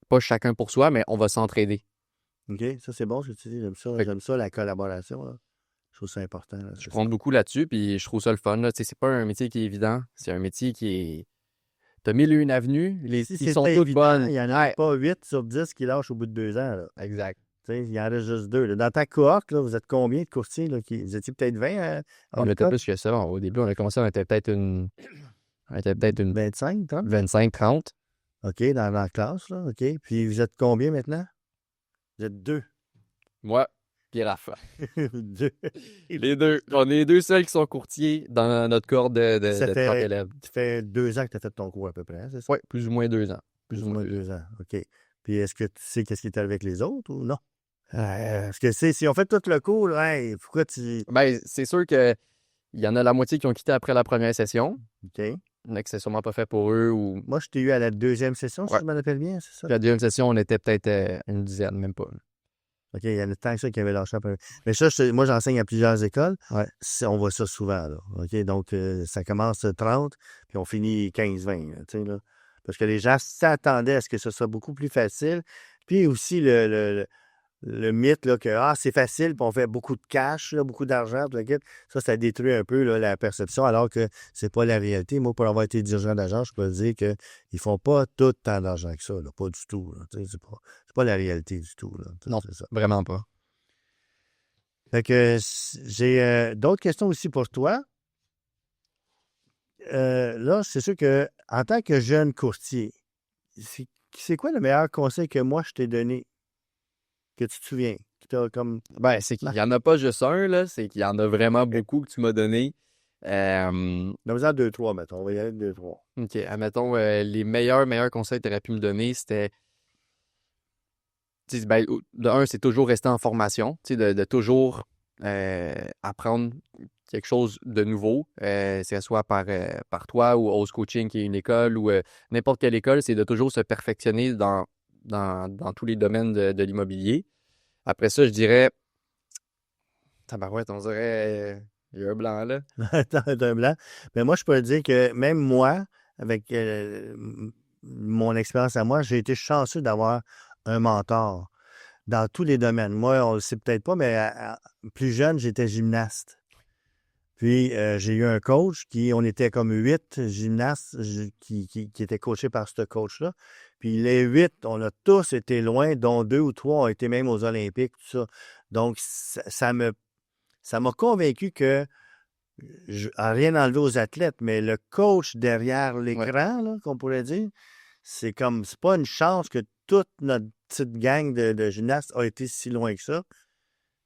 B: pas chacun pour soi, mais on va s'entraider.
A: OK? Ça, c'est bon ce que tu dis.
B: Fait
A: J'aime ça, la collaboration, là. Je trouve ça important, là,
B: Je
A: c'est ça.
B: compte beaucoup là-dessus, puis je trouve ça le fun. Là. Tu sais, c'est pas un métier qui est évident. C'est un métier qui est. T'as 1001 avenues,
A: Si
B: ils sont
A: c'était
B: toutes
A: évident,
B: bonnes.
A: il n'y en a
B: Ouais,
A: pas 8 sur 10 qui lâchent au bout de 2 ans, là.
B: exact.
A: Tu sais, il en reste juste 2. Là. Dans ta cohorte, là, vous êtes combien de courtiers? Là, vous étiez peut-être 20
B: On
A: hors
B: était
A: code?
B: plus que ça. Au début, on a commencé, on était peut-être une
A: 25, 30?
B: 25-30.
A: OK, dans la classe, là. OK. Puis vous êtes combien maintenant? Vous êtes 2.
B: Moi, puis Rafa.
A: 2.
B: Les deux. On est les deux seuls qui sont courtiers dans notre cohorte
A: Ça
B: de 30
A: fait,
B: élèves.
A: ça fait 2 ans que tu as fait ton cours à peu près, hein, c'est ça?
B: Oui, plus ou moins 2 ans.
A: Plus ou moins 2 ans. OK. Puis est-ce que tu sais qu'est-ce qui est arrivé avec les autres ou non? Parce que si on fait tout le cours, là, hey, pourquoi tu.
B: Ben, c'est sûr que il y en a la moitié qui ont quitté après la première session.
A: OK.
B: Il y en a que c'est sûrement pas fait pour eux ou.
A: Moi, je t'ai eu à la 2e session, si
B: Ouais.
A: je me rappelle bien, c'est ça?
B: Puis la deuxième session, on était peut-être une dizaine, même pas.
A: OK, il y en a tant que ça qui avait lâché après. Mais ça, moi, j'enseigne à plusieurs écoles.
B: Ouais.
A: On voit ça souvent, là. OK, donc ça commence 30, puis on finit 15-20, là, tu sais, là. Parce que les gens s'attendaient à ce que ce soit beaucoup plus facile. Puis aussi le mythe là, que c'est facile, puis on fait beaucoup de cash, là, beaucoup d'argent, puis ça détruit un peu là, la perception, alors que c'est pas la réalité. Moi, pour avoir été dirigeant d'agence, je peux dire qu'ils font pas tout tant d'argent que ça, là, pas du tout. Là, tu sais, c'est pas la réalité du tout. Là,
B: Non,
A: c'est ça.
B: vraiment pas.
A: Fait que j'ai d'autres questions aussi pour toi. Là, c'est sûr que en tant que jeune courtier, c'est quoi le meilleur conseil que moi je t'ai donné, que tu te souviens, qui t'a comme.
B: Ben, c'est qu'il n'y en a pas juste un, là. C'est qu'il y en a vraiment beaucoup que tu m'as donné.
A: Dans 2-3, mettons. On va y aller 2-3.
B: OK, admettons, les meilleurs conseils que tu aurais pu me donner, c'était. Tu sais, ben, de un, c'est toujours rester en formation, tu sais, de toujours apprendre quelque chose de nouveau, que ce soit par toi ou Host Coaching, qui est une école, ou n'importe quelle école, c'est de toujours se perfectionner dans tous les domaines de l'immobilier. Après ça, je dirais. Tabarouette, on dirait. Il y a un blanc là.
A: D'un blanc. Mais moi, je peux te dire que même moi, avec mon expérience à moi, j'ai été chanceux d'avoir un mentor dans tous les domaines. Moi, on le sait peut-être pas, mais plus jeune, j'étais gymnaste. Puis, j'ai eu un coach on était comme 8 gymnastes qui étaient coachés par ce coach-là. Puis les 8, on a tous été loin, dont 2 ou 3 ont été même aux Olympiques, tout ça. Donc, ça m'a convaincu que, à rien enlever aux athlètes, mais le coach derrière l'écran, là, qu'on pourrait dire, c'est pas une chance que toute notre petite gang de gymnastes a été si loin que ça.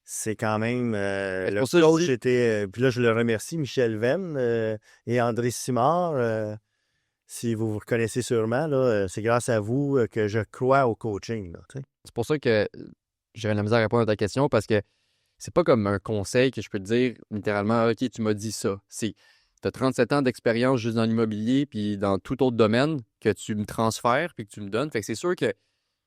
A: C'est quand même... le
B: pour ça que je
A: coach
B: dis,
A: était... puis là, je le remercie, Michel Venn et André Simard. Si vous vous reconnaissez sûrement, là, c'est grâce à vous que je crois au coaching. Là, tu sais.
B: c'est pour ça que j'avais la misère à répondre à ta question parce que c'est pas comme un conseil que je peux te dire littéralement, OK, tu m'as dit ça. Tu as 37 ans d'expérience juste dans l'immobilier puis dans tout autre domaine que tu me transfères puis que tu me donnes. Fait que c'est sûr que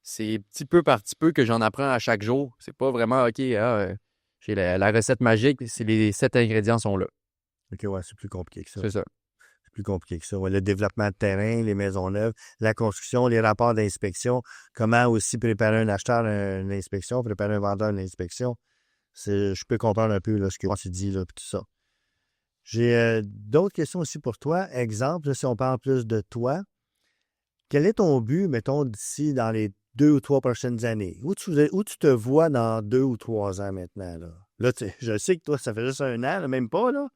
B: c'est petit peu par petit peu que j'en apprends à chaque jour. C'est pas vraiment, OK, j'ai la recette magique, c'est les 7 ingrédients sont là.
A: OK, ouais, c'est plus compliqué que ça.
B: C'est ça.
A: C'est plus compliqué que ça. Ouais, le développement de terrain, les maisons neuves, la construction, les rapports d'inspection, comment aussi préparer un acheteur à une inspection, préparer un vendeur à une inspection. Je peux comprendre un peu là, ce que tu dis, là, puis tout ça. J'ai d'autres questions aussi pour toi. Exemple, là, si on parle plus de toi, quel est ton but, mettons, d'ici dans les 2 ou 3 prochaines années? Où tu te vois dans 2 ou 3 ans maintenant? Là je sais que toi, ça fait juste 1 an, là, même pas, là.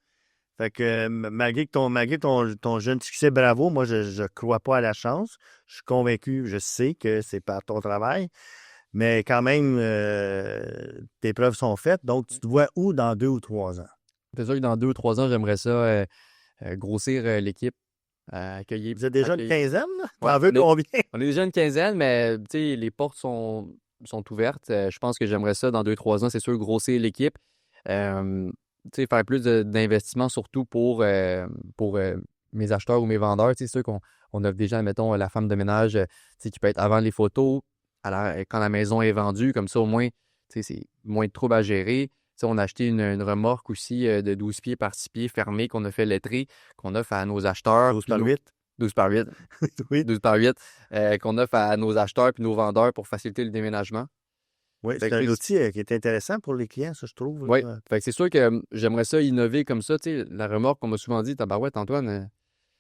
A: Fait que malgré ton jeune succès, bravo, moi, je crois pas à la chance. Je suis convaincu, je sais que c'est par ton travail, mais quand même, tes preuves sont faites. Donc, tu te vois où dans 2 ou 3 ans?
B: C'est sûr que dans 2 ou 3 ans, j'aimerais ça grossir l'équipe, accueillir.
A: Vous êtes déjà une quinzaine, là?
B: Ouais,
A: T'en veux combien?
B: on est déjà une quinzaine, mais tu sais, les portes sont ouvertes. Je pense que j'aimerais ça dans 2 3 ans, c'est sûr, grossir l'équipe. Tu sais, faire plus d'investissement, surtout pour mes acheteurs ou mes vendeurs. Tu sais, ceux qu'on offre déjà, mettons, la femme de ménage, tu sais, qui peut être avant les photos, quand la maison est vendue, comme ça, au moins, tu sais, c'est moins de troubles à gérer. Tu sais, on a acheté une remorque aussi de 12 pieds par 6 pieds fermée qu'on a fait lettrer, qu'on offre à nos acheteurs.
A: 12 par 8?
B: 12 par 8.
A: Oui.
B: 12 par 8, qu'on offre à nos acheteurs puis nos vendeurs pour faciliter le déménagement.
A: Oui,
B: Fait
A: c'est un
B: que,
A: outil qui est intéressant pour les clients, ça, je trouve.
B: ouais.
A: Là.
B: Fait que c'est sûr que j'aimerais ça innover comme ça. Tu sais, la remorque, on m'a souvent dit, tabarouette, Antoine,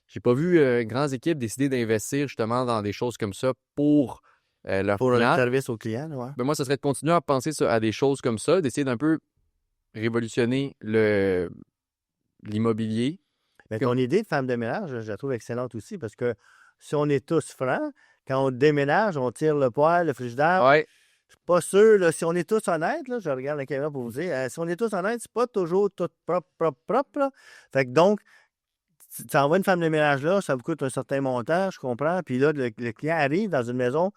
B: j'ai pas vu grandes équipes décider d'investir justement dans des choses comme ça pour leurs
A: Pour le
B: clients.
A: service aux clients, là, ouais.
B: Ben, moi, ça serait de continuer à penser à des choses comme ça, d'essayer d'un peu révolutionner l'immobilier.
A: Mais ton idée de femme de ménage, je la trouve excellente aussi parce que si on est tous francs, quand on déménage, on tire le poêle, le frigidaire.
B: Ouais,
A: Je suis pas sûr, là, si on est tous honnêtes, là, je regarde la caméra pour vous dire, si on est tous honnêtes, c'est pas toujours tout propre, propre, propre. Là. Fait que donc, tu envoies une femme de ménage là, ça vous coûte un certain montant, je comprends. Puis là, le client arrive dans une maison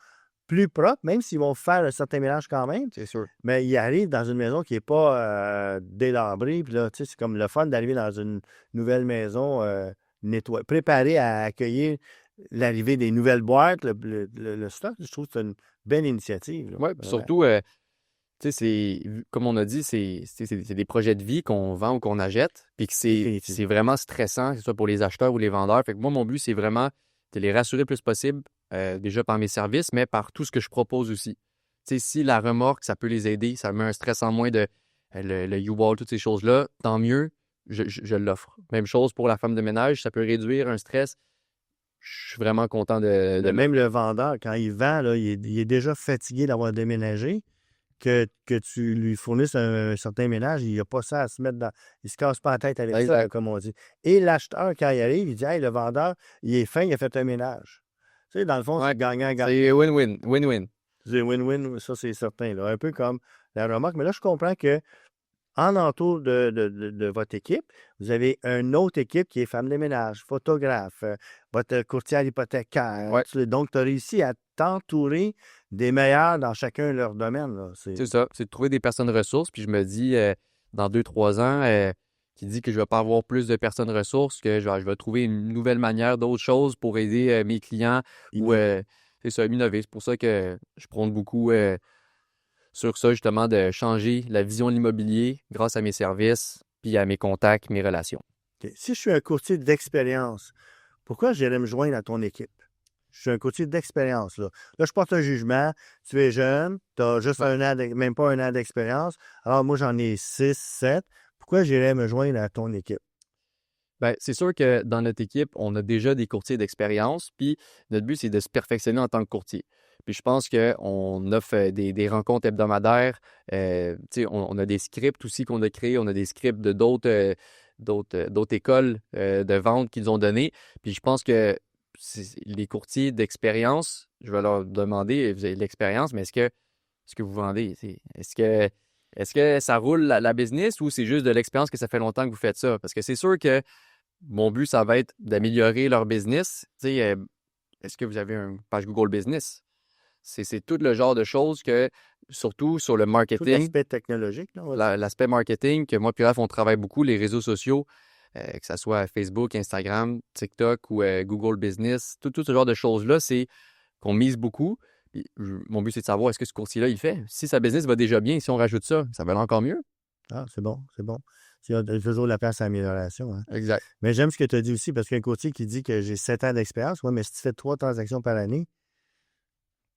A: plus propre, même s'ils vont faire un certain ménage quand même,
B: c'est sûr.
A: mais il arrive dans une maison qui n'est pas délabrée. Puis là, tu sais, c'est comme le fun d'arriver dans une nouvelle maison préparée à accueillir l'arrivée des nouvelles boîtes, le stock. Je trouve que c'est une belle initiative. Là,
B: Ouais, puis surtout, tu sais, comme on a dit, c'est des projets de vie qu'on vend ou qu'on achète, puis que c'est vraiment stressant, que ce soit pour les acheteurs ou les vendeurs. Fait que moi, mon but, c'est vraiment de les rassurer le plus possible, déjà par mes services, mais par tout ce que je propose aussi. Tu sais, si la remorque, ça peut les aider, ça met un stress en moins de le U-Haul, toutes ces choses-là, tant mieux, je l'offre. Même chose pour la femme de ménage, ça peut réduire un stress. Je suis vraiment content de
A: Même le vendeur, quand il vend, là, il est déjà fatigué d'avoir déménagé. Que tu lui fournisses un certain ménage, il n'a pas ça à se mettre dans. Il se casse pas la tête avec ça, comme on dit. Et l'acheteur, quand il arrive, il dit hey, le vendeur, il est fin, il a fait un ménage. Tu sais, dans le fond, c'est gagnant-gagnant.
B: C'est win-win. Win-win.
A: C'est win-win, ça, c'est certain. Là. Un peu comme la remorque. Mais là, je comprends que en entour de votre équipe, vous avez une autre équipe qui est femme de ménage, photographe, votre courtière hypothécaire.
B: Ouais.
A: Donc, tu as réussi à t'entourer des meilleurs dans chacun de leur domaine. Là.
B: C'est ça, c'est de trouver des personnes ressources. Puis je me dis, dans 2 3 ans, qui dit que je vais pas avoir plus de personnes ressources, que je vais trouver une nouvelle manière, d'autres choses pour aider mes clients. Ou c'est ça, innover. C'est pour ça que je prône beaucoup sur ça, justement, de changer la vision de l'immobilier grâce à mes services, puis à mes contacts, mes relations.
A: Okay. Si je suis un courtier d'expérience, pourquoi j'irais me joindre à ton équipe? Je suis un courtier d'expérience. Là, je porte un jugement. Tu es jeune, tu as juste même pas 1 an d'expérience. Alors, moi, j'en ai 6, 7. pourquoi j'irais me joindre à ton équipe?
B: Ben, c'est sûr que dans notre équipe, on a déjà des courtiers d'expérience, puis notre but, c'est de se perfectionner en tant que courtier. Puis je pense qu'on offre des rencontres hebdomadaires. Tu sais, on a des scripts aussi qu'on a créés. On a des scripts de d'autres écoles de vente qu'ils nous ont donnés. Puis je pense que les courtiers d'expérience, je vais leur demander, vous avez de l'expérience, mais est-ce que vous vendez? Est-ce que ça roule la business ou c'est juste de l'expérience que ça fait longtemps que vous faites ça? Parce que c'est sûr que mon but, ça va être d'améliorer leur business. Tu sais, est-ce que vous avez une page Google Business? C'est tout le genre de choses que, surtout sur le
A: Tout
B: marketing,
A: l'aspect technologique, là, on va dire.
B: l'aspect marketing, que moi puis Raph, on travaille beaucoup, les réseaux sociaux, que ce soit Facebook, Instagram, TikTok ou Google Business, tout ce genre de choses-là, c'est qu'on mise beaucoup. Puis, mon but, c'est de savoir est-ce que ce courtier-là, il fait. Si sa business va déjà bien, si on rajoute ça, ça va aller encore mieux.
A: Ah, c'est bon, c'est bon. Il y a toujours la place à amélioration, hein.
B: Exact.
A: Mais j'aime ce que tu as dit aussi, parce qu'un courtier qui dit que j'ai 7 ans d'expérience, ouais, mais si tu fais 3 transactions par année,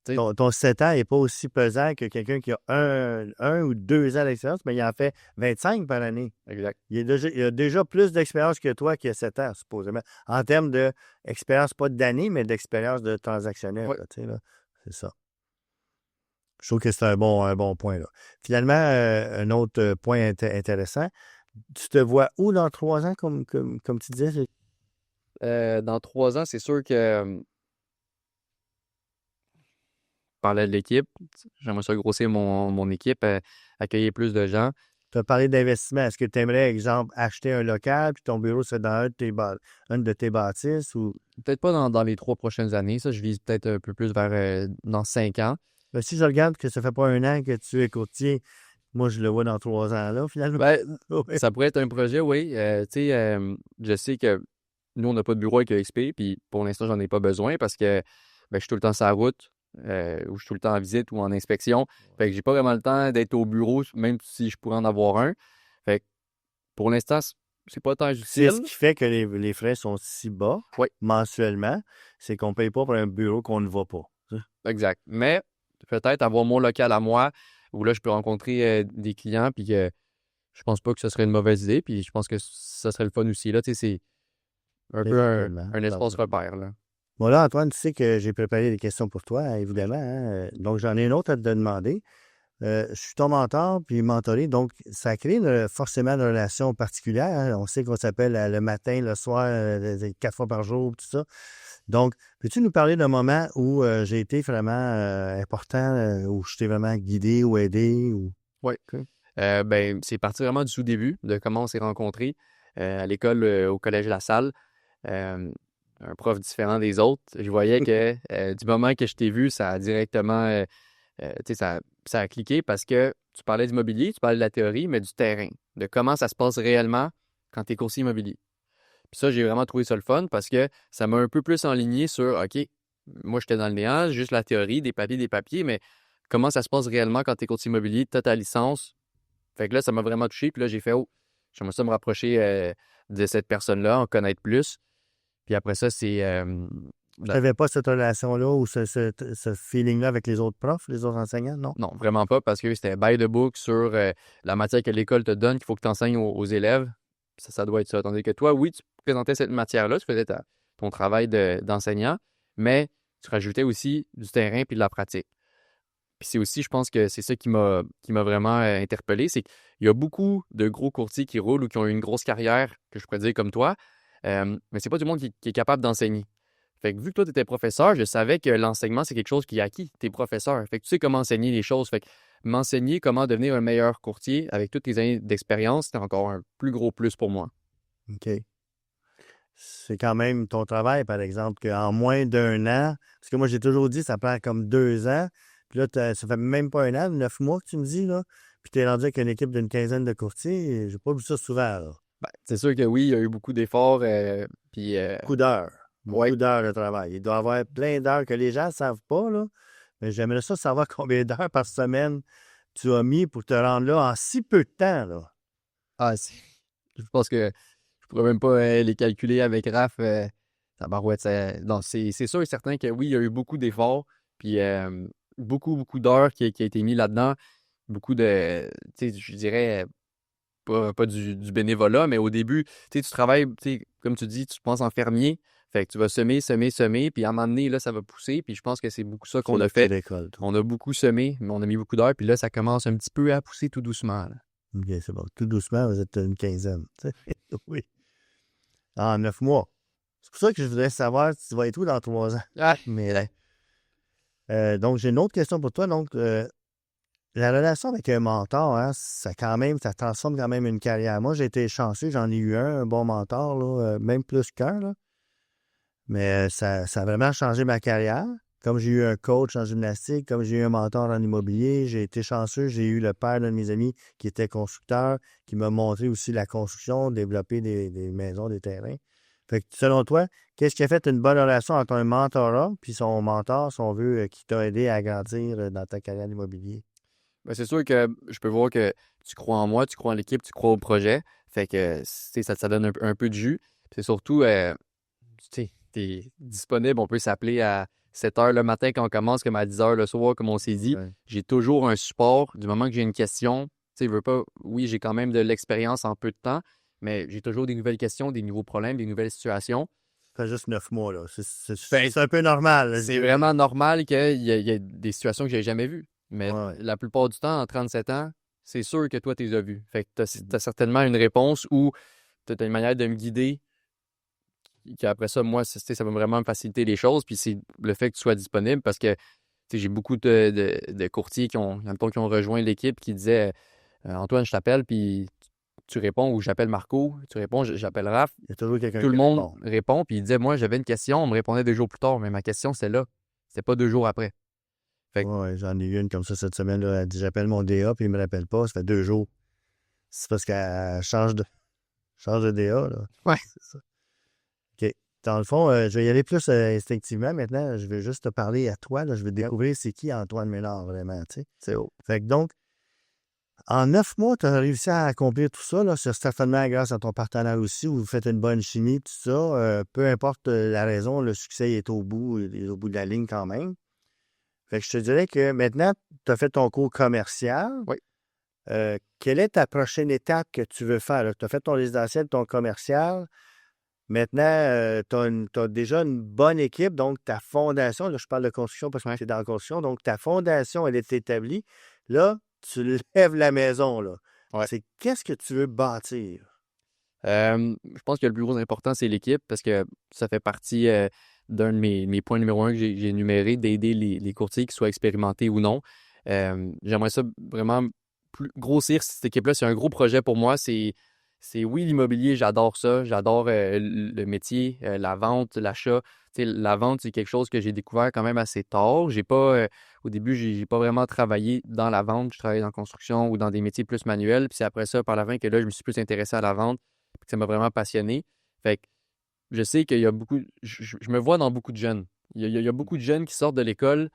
B: Tu sais,
A: ton 7 ans n'est pas aussi pesant que quelqu'un qui a un ou 2 ans d'expérience, mais il en fait 25 par année.
B: exact.
A: Il a déjà plus d'expérience que toi qui a 7 ans, supposément. En termes d'expérience, pas d'année, mais d'expérience de transactionnel.
B: Ouais.
A: Là, tu sais, là. C'est ça. Je trouve que c'est un bon point. Là. Finalement, un autre point intéressant, tu te vois où dans 3 ans, comme tu disais?
B: Dans 3 ans, c'est sûr que parlais de l'équipe. J'aimerais ça grossir mon équipe, accueillir plus de gens.
A: Tu as parlé d'investissement. Est-ce que tu aimerais, exemple, acheter un local, puis ton bureau serait dans une de tes bâtisses? Ou
B: Peut-être pas dans les 3 prochaines années. Ça, je vise peut-être un peu plus vers dans 5 ans.
A: ben, si je regarde que ça fait pas 1 an que tu es courtier, moi, je le vois dans 3 ans, là, finalement.
B: Ben,
A: Oui.
B: ça pourrait être un projet, oui. Tu sais, je sais que nous, on n'a pas de bureau avec EXP, puis pour l'instant, j'en ai pas besoin parce que ben, je suis tout le temps sur la route, ou je suis tout le temps en visite ou en inspection. Fait que j'ai pas vraiment le temps d'être au bureau, même si je pourrais en avoir un. Fait que pour l'instant, c'est pas tant
A: C'est
B: utile.
A: ce qui fait que les frais sont si bas
B: Oui,
A: mensuellement, c'est qu'on ne paye pas pour un bureau qu'on ne va pas.
B: exact. Mais peut-être avoir mon local à moi, où là, je peux rencontrer des clients, puis que je pense pas que ce serait une mauvaise idée, puis je pense que ça serait le fun aussi. Là, tu sais, c'est un peu
A: Effectivement.
B: un espace repère, là.
A: Bon, là, Antoine, tu sais que j'ai préparé des questions pour toi, évidemment, hein. Donc, j'en ai une autre à te demander. Je suis ton mentor, puis mentoré, donc ça crée forcément une relation particulière, hein. On sait qu'on s'appelle le matin, le soir, 4 fois par jour, tout ça. Donc, peux-tu nous parler d'un moment où j'ai été vraiment important, où je t'ai vraiment guidé ou aidé?
B: Oui.
A: OK.
B: Ben, c'est parti vraiment du tout-début, de comment on s'est rencontrés à l'école, au collège La Salle. Euh, un prof différent des autres. Je voyais que du moment que je t'ai vu, ça a directement, tu sais, ça a cliqué parce que tu parlais d'immobilier, tu parlais de la théorie, mais du terrain, de comment ça se passe réellement quand tu es courtier immobilier. Puis ça, j'ai vraiment trouvé ça le fun parce que ça m'a un peu plus enligné sur, OK, moi, j'étais dans le néant, juste la théorie, des papiers, mais comment ça se passe réellement quand tu es courtier immobilier, tu as ta licence. Fait que là, ça m'a vraiment touché. Puis là, j'ai fait, oh, j'aimerais ça me rapprocher de cette personne-là, en connaître plus. Puis après ça, c'est
A: Tu n'avais pas cette relation-là ou ce feeling-là avec les autres profs, les autres enseignants, non?
B: non, vraiment pas, parce que c'était by the book sur la matière que l'école te donne, qu'il faut que tu enseignes aux élèves. Ça doit être ça. Tandis que toi, oui, tu présentais cette matière-là, tu faisais ton travail d'enseignant, mais tu rajoutais aussi du terrain puis de la pratique. Puis c'est aussi, je pense que c'est ça qui m'a vraiment interpellé, c'est qu'il y a beaucoup de gros courtiers qui roulent ou qui ont eu une grosse carrière, que je pourrais dire comme toi, mais c'est pas tout le monde qui est capable d'enseigner. Fait que vu que toi, tu étais professeur, je savais que l'enseignement, c'est quelque chose qui est acquis. Tu es professeur. Fait que tu sais comment enseigner les choses. Fait que m'enseigner comment devenir un meilleur courtier avec toutes tes années d'expérience, c'était encore un plus gros plus pour moi.
A: OK. C'est quand même ton travail, par exemple, qu'en moins d'1 an, parce que moi, j'ai toujours dit, ça prend comme 2 ans. Puis là, ça fait même pas 1 an, 9 mois que tu me dis, là. Puis tu es rendu avec une équipe d'une quinzaine de courtiers. J'ai pas vu ça souvent, là.
B: Ben, c'est sûr que oui, il y a eu beaucoup d'efforts. Puis,
A: Beaucoup d'heures.
B: ouais,
A: Beaucoup d'heures de travail. Il doit y avoir plein d'heures que les gens ne savent pas, là. Mais j'aimerais ça savoir combien d'heures par semaine tu as mis pour te rendre là en si peu de temps, là.
B: ah, je pense que je pourrais même pas les calculer avec Raph. Tabarouette, non, c'est sûr et certain que oui, il y a eu beaucoup d'efforts. Puis beaucoup, beaucoup d'heures qui a été mis là-dedans. Beaucoup de, tu sais, je dirais, pas du bénévolat, mais au début, tu travailles, comme tu dis, tu penses en fermier. Fait que tu vas semer, puis à un moment donné, là, ça va pousser. Puis je pense que c'est beaucoup ça qu'on a fait. On a beaucoup semé, mais on a mis beaucoup d'heures. Puis là, ça commence un petit peu à pousser tout doucement. Là.
A: OK, c'est bon. Tout doucement, vous êtes une quinzaine. Oui. En 9 mois. C'est pour ça que je voudrais savoir si tu vas être où dans 3 ans.
B: Ah, mais là,
A: donc, j'ai une autre question pour toi. Donc, la relation avec un mentor, hein, ça transforme quand même une carrière. Moi, j'ai été chanceux, j'en ai eu un bon mentor, là, même plus qu'un, là. Mais ça a vraiment changé ma carrière. Comme j'ai eu un coach en gymnastique, comme j'ai eu un mentor en immobilier, j'ai été chanceux. J'ai eu le père d'un de mes amis qui était constructeur, qui m'a montré aussi la construction, développer des maisons, des terrains. Fait que selon toi, qu'est-ce qui a fait une bonne relation entre un mentorat puis son mentor, si on veut, qui t'a aidé à grandir dans ta carrière d'immobilier?
B: ben, c'est sûr que je peux voir que tu crois en moi, tu crois en l'équipe, tu crois au projet. Fait que ça donne un peu de jus. Puis c'est surtout, tu es disponible. On peut s'appeler à 7 heures le matin quand on commence, comme à 10 heures le soir, comme on s'est dit.
A: Ouais.
B: J'ai toujours un support. Du moment que j'ai une question, tu sais, veux pas, oui, j'ai quand même de l'expérience en peu de temps, mais j'ai toujours des nouvelles questions, des nouveaux problèmes, des nouvelles situations.
A: Ça fait juste 9 mois, là.
B: Ben,
A: C'est un peu normal, là, je
B: c'est
A: dirais.
B: vraiment normal qu'il y ait des situations que j'ai jamais vues. Mais
A: Ouais.
B: la plupart du temps, en 37 ans, c'est sûr que toi, tu les as vues. Fait que tu as certainement une réponse ou tu as une manière de me guider qu'après ça, moi, ça va vraiment me faciliter les choses. Puis c'est le fait que tu sois disponible parce que j'ai beaucoup de courtiers qui ont rejoint l'équipe qui disaient Antoine, je t'appelle, puis tu réponds, ou j'appelle Marco, tu réponds, j'appelle Raph.
A: Il y a toujours quelqu'un
B: Tout le
A: qui
B: monde
A: répond.
B: répond, puis il disait moi, j'avais une question, on me répondait 2 jours plus tard, mais ma question, c'était là. C'était pas 2 jours après. Fait que,
A: Ouais, j'en ai eu une comme ça cette semaine, là. Elle dit j'appelle mon DA, puis il me rappelle pas. Ça fait 2 jours. C'est parce qu'elle change de DA, là.
B: ouais.
A: C'est ça. OK. Dans le fond, je vais y aller plus instinctivement maintenant. Je vais juste te parler à toi, là. Je vais découvrir c'est qui Antoine Ménard, vraiment, tu sais.
B: C'est haut.
A: Fait que donc, en 9 mois, tu as réussi à accomplir tout ça, là. C'est certainement grâce à ton partenaire aussi, où vous faites une bonne chimie, tout ça. Peu importe la raison, le succès est il est au bout de la ligne quand même. Fait que je te dirais que maintenant, tu as fait ton cours commercial.
B: Oui.
A: Quelle est ta prochaine étape que tu veux faire? Tu as fait ton résidentiel, ton commercial. Maintenant, tu as déjà une bonne équipe, donc ta fondation, là, je parle de construction parce que
B: Ouais.
A: tu es dans la construction, donc ta fondation, elle est établie. Là, tu lèves la maison, là.
B: Ouais.
A: C'est qu'est-ce que tu veux bâtir?
B: Je pense que le plus gros important, c'est l'équipe parce que ça fait partie d'un de mes points numéro 1 que j'ai énuméré, d'aider les courtiers, qu'ils soient expérimentés ou non. J'aimerais ça vraiment grossir cette équipe-là. C'est un gros projet pour moi. Oui, l'immobilier, j'adore ça. J'adore le métier, la vente, l'achat. Tu sais, la vente, c'est quelque chose que j'ai découvert quand même assez tard. J'ai pas, au début, j'ai pas vraiment travaillé dans la vente. Je travaillais dans la construction ou dans des métiers plus manuels. Puis c'est après ça, par la fin, que là, je me suis plus intéressé à la vente. Puis que ça m'a vraiment passionné. Fait que je sais qu'il y a beaucoup. Je me vois dans beaucoup de jeunes. Il y a beaucoup de jeunes qui sortent de l'école,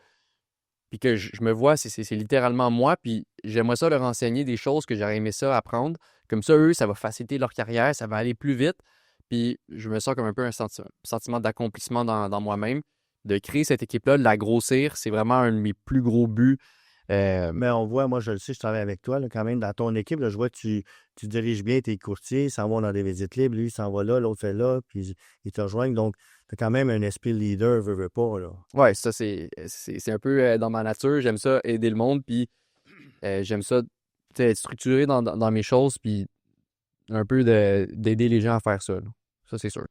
B: puis que je me vois, c'est littéralement moi, puis j'aimerais ça leur enseigner des choses que j'aurais aimé ça apprendre. Comme ça, eux, ça va faciliter leur carrière, ça va aller plus vite. Puis je me sens comme un peu un sentiment d'accomplissement dans moi-même. De créer cette équipe-là, de la grossir, c'est vraiment un de mes plus gros buts.
A: Mais on voit, moi, je le sais, je travaille avec toi, là, quand même, dans ton équipe. Là, je vois que tu diriges bien tes courtiers, ils s'en vont dans des visites libres, lui, il s'en va là, l'autre fait là, puis ils te rejoignent. Donc, tu as quand même un esprit leader, veux pas, là.
B: Ouais, ça, c'est un peu dans ma nature. J'aime ça aider le monde, puis j'aime ça être structuré dans mes choses, puis un peu d'aider les gens à faire ça. Là. Ça, c'est sûr.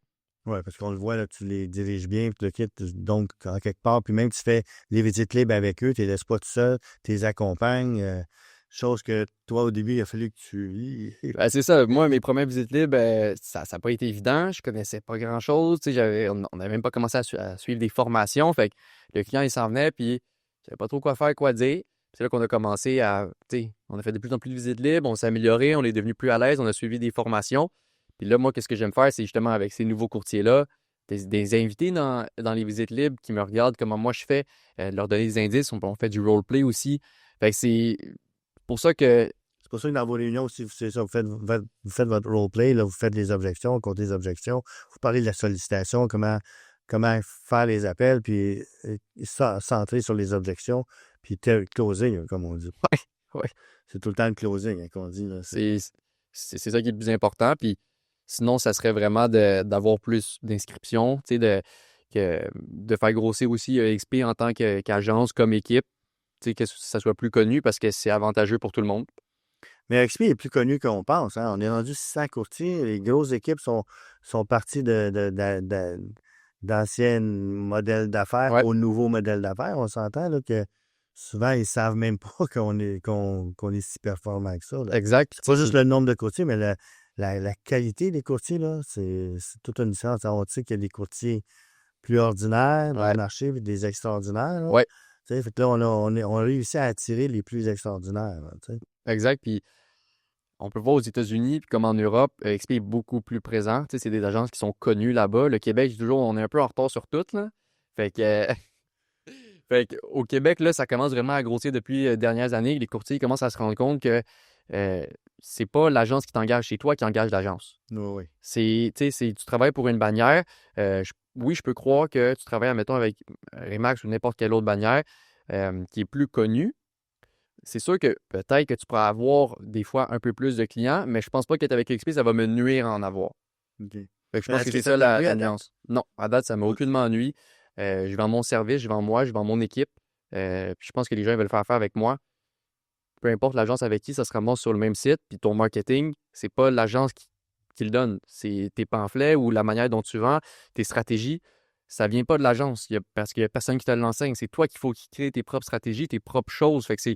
A: Oui, parce qu'on le voit, là, tu les diriges bien, puis tu le quittes, donc, en quelque part, puis même tu fais les visites libres avec eux, tu les laisses pas tout seul, tu les accompagnes, chose que toi, au début, il a fallu que tu...
B: Ben, c'est ça. Moi, mes premières visites libres, ça n'a pas été évident. Je connaissais pas grand-chose. Tu sais, on n'avait même pas commencé à suivre des formations. Fait que le client, il s'en venait, puis je savais pas trop quoi faire, quoi dire. C'est là qu'on a commencé on a fait de plus en plus de visites libres, on s'est amélioré, on est devenu plus à l'aise, on a suivi des formations. Puis là, moi, qu'est-ce que j'aime faire, c'est justement avec ces nouveaux courtiers-là, des invités dans les visites libres qui me regardent comment moi je fais, leur donner des indices. On fait du roleplay aussi. Fait que c'est pour ça que
A: C'est pour ça que dans vos réunions, si c'est ça, vous faites votre roleplay, là, vous faites les objections, comptez les objections, vous parlez de la sollicitation, comment faire les appels, puis centrer sur les objections, puis closing, comme on dit.
B: ouais.
A: C'est tout le temps le closing, hein, qu'on dit. Là,
B: C'est C'est ça qui est le plus important. Puis sinon, ça serait vraiment d'avoir plus d'inscriptions, tu sais, de faire grossir aussi XP en tant qu'agence, comme équipe, tu sais, que ça soit plus connu parce que c'est avantageux pour tout le monde.
A: Mais XP est plus connu qu'on pense. Hein? On est rendu 600 courtiers. Les grosses équipes sont parties d'anciens modèles d'affaires
B: Ouais,
A: au nouveau modèle d'affaires. On s'entend là, que souvent, ils ne savent même pas qu'on est si performant que ça. Là.
B: exact. Puis,
A: C'est pas
B: tu sais,
A: juste le nombre de courtiers, mais la qualité des courtiers, là, c'est toute une différence. On sait qu'il y a des courtiers plus ordinaires dans le
B: ouais,
A: marché, puis des extraordinaires. Là.
B: ouais,
A: Tu sais, fait que là, on a réussi à attirer les plus extraordinaires. Là, tu sais.
B: exact. Puis on peut voir aux États-Unis, puis comme en Europe, XP est beaucoup plus présent. Tu sais, c'est des agences qui sont connues là-bas. Le Québec, toujours, on est un peu en retard sur tout, là. Fait que, fait que au Québec, là, ça commence vraiment à grossir depuis les dernières années. Les courtiers commencent à se rendre compte que euh, c'est pas l'agence qui t'engage chez toi qui engage l'agence.
A: Oui, oui.
B: Tu travailles pour une bannière. Oui, je peux croire que tu travailles, admettons, avec Remax ou n'importe quelle autre bannière qui est plus connue. C'est sûr que peut-être que tu pourras avoir des fois un peu plus de clients, mais je pense pas qu'être avec XP, ça va me nuire à en avoir.
A: OK.
B: Fait que je
A: Mais
B: pense
A: est-ce
B: que
A: que
B: c'est
A: ça
B: ça
A: t'a
B: la,
A: plu à
B: la
A: date?
B: nuance. Non, à date, ça m'a aucunement ennui. Je vends mon service, je vends moi, je vends mon équipe. Puis je pense que les gens ils veulent faire affaire avec moi. Peu importe l'agence avec qui, ça se ramasse sur le même site. Puis ton marketing, c'est pas l'agence qui le donne. C'est tes pamphlets ou la manière dont tu vends, tes stratégies. Ça vient pas de l'agence. Parce qu'il y a personne qui te l'enseigne. C'est toi qu'il faut créer tes propres stratégies, tes propres choses. Fait que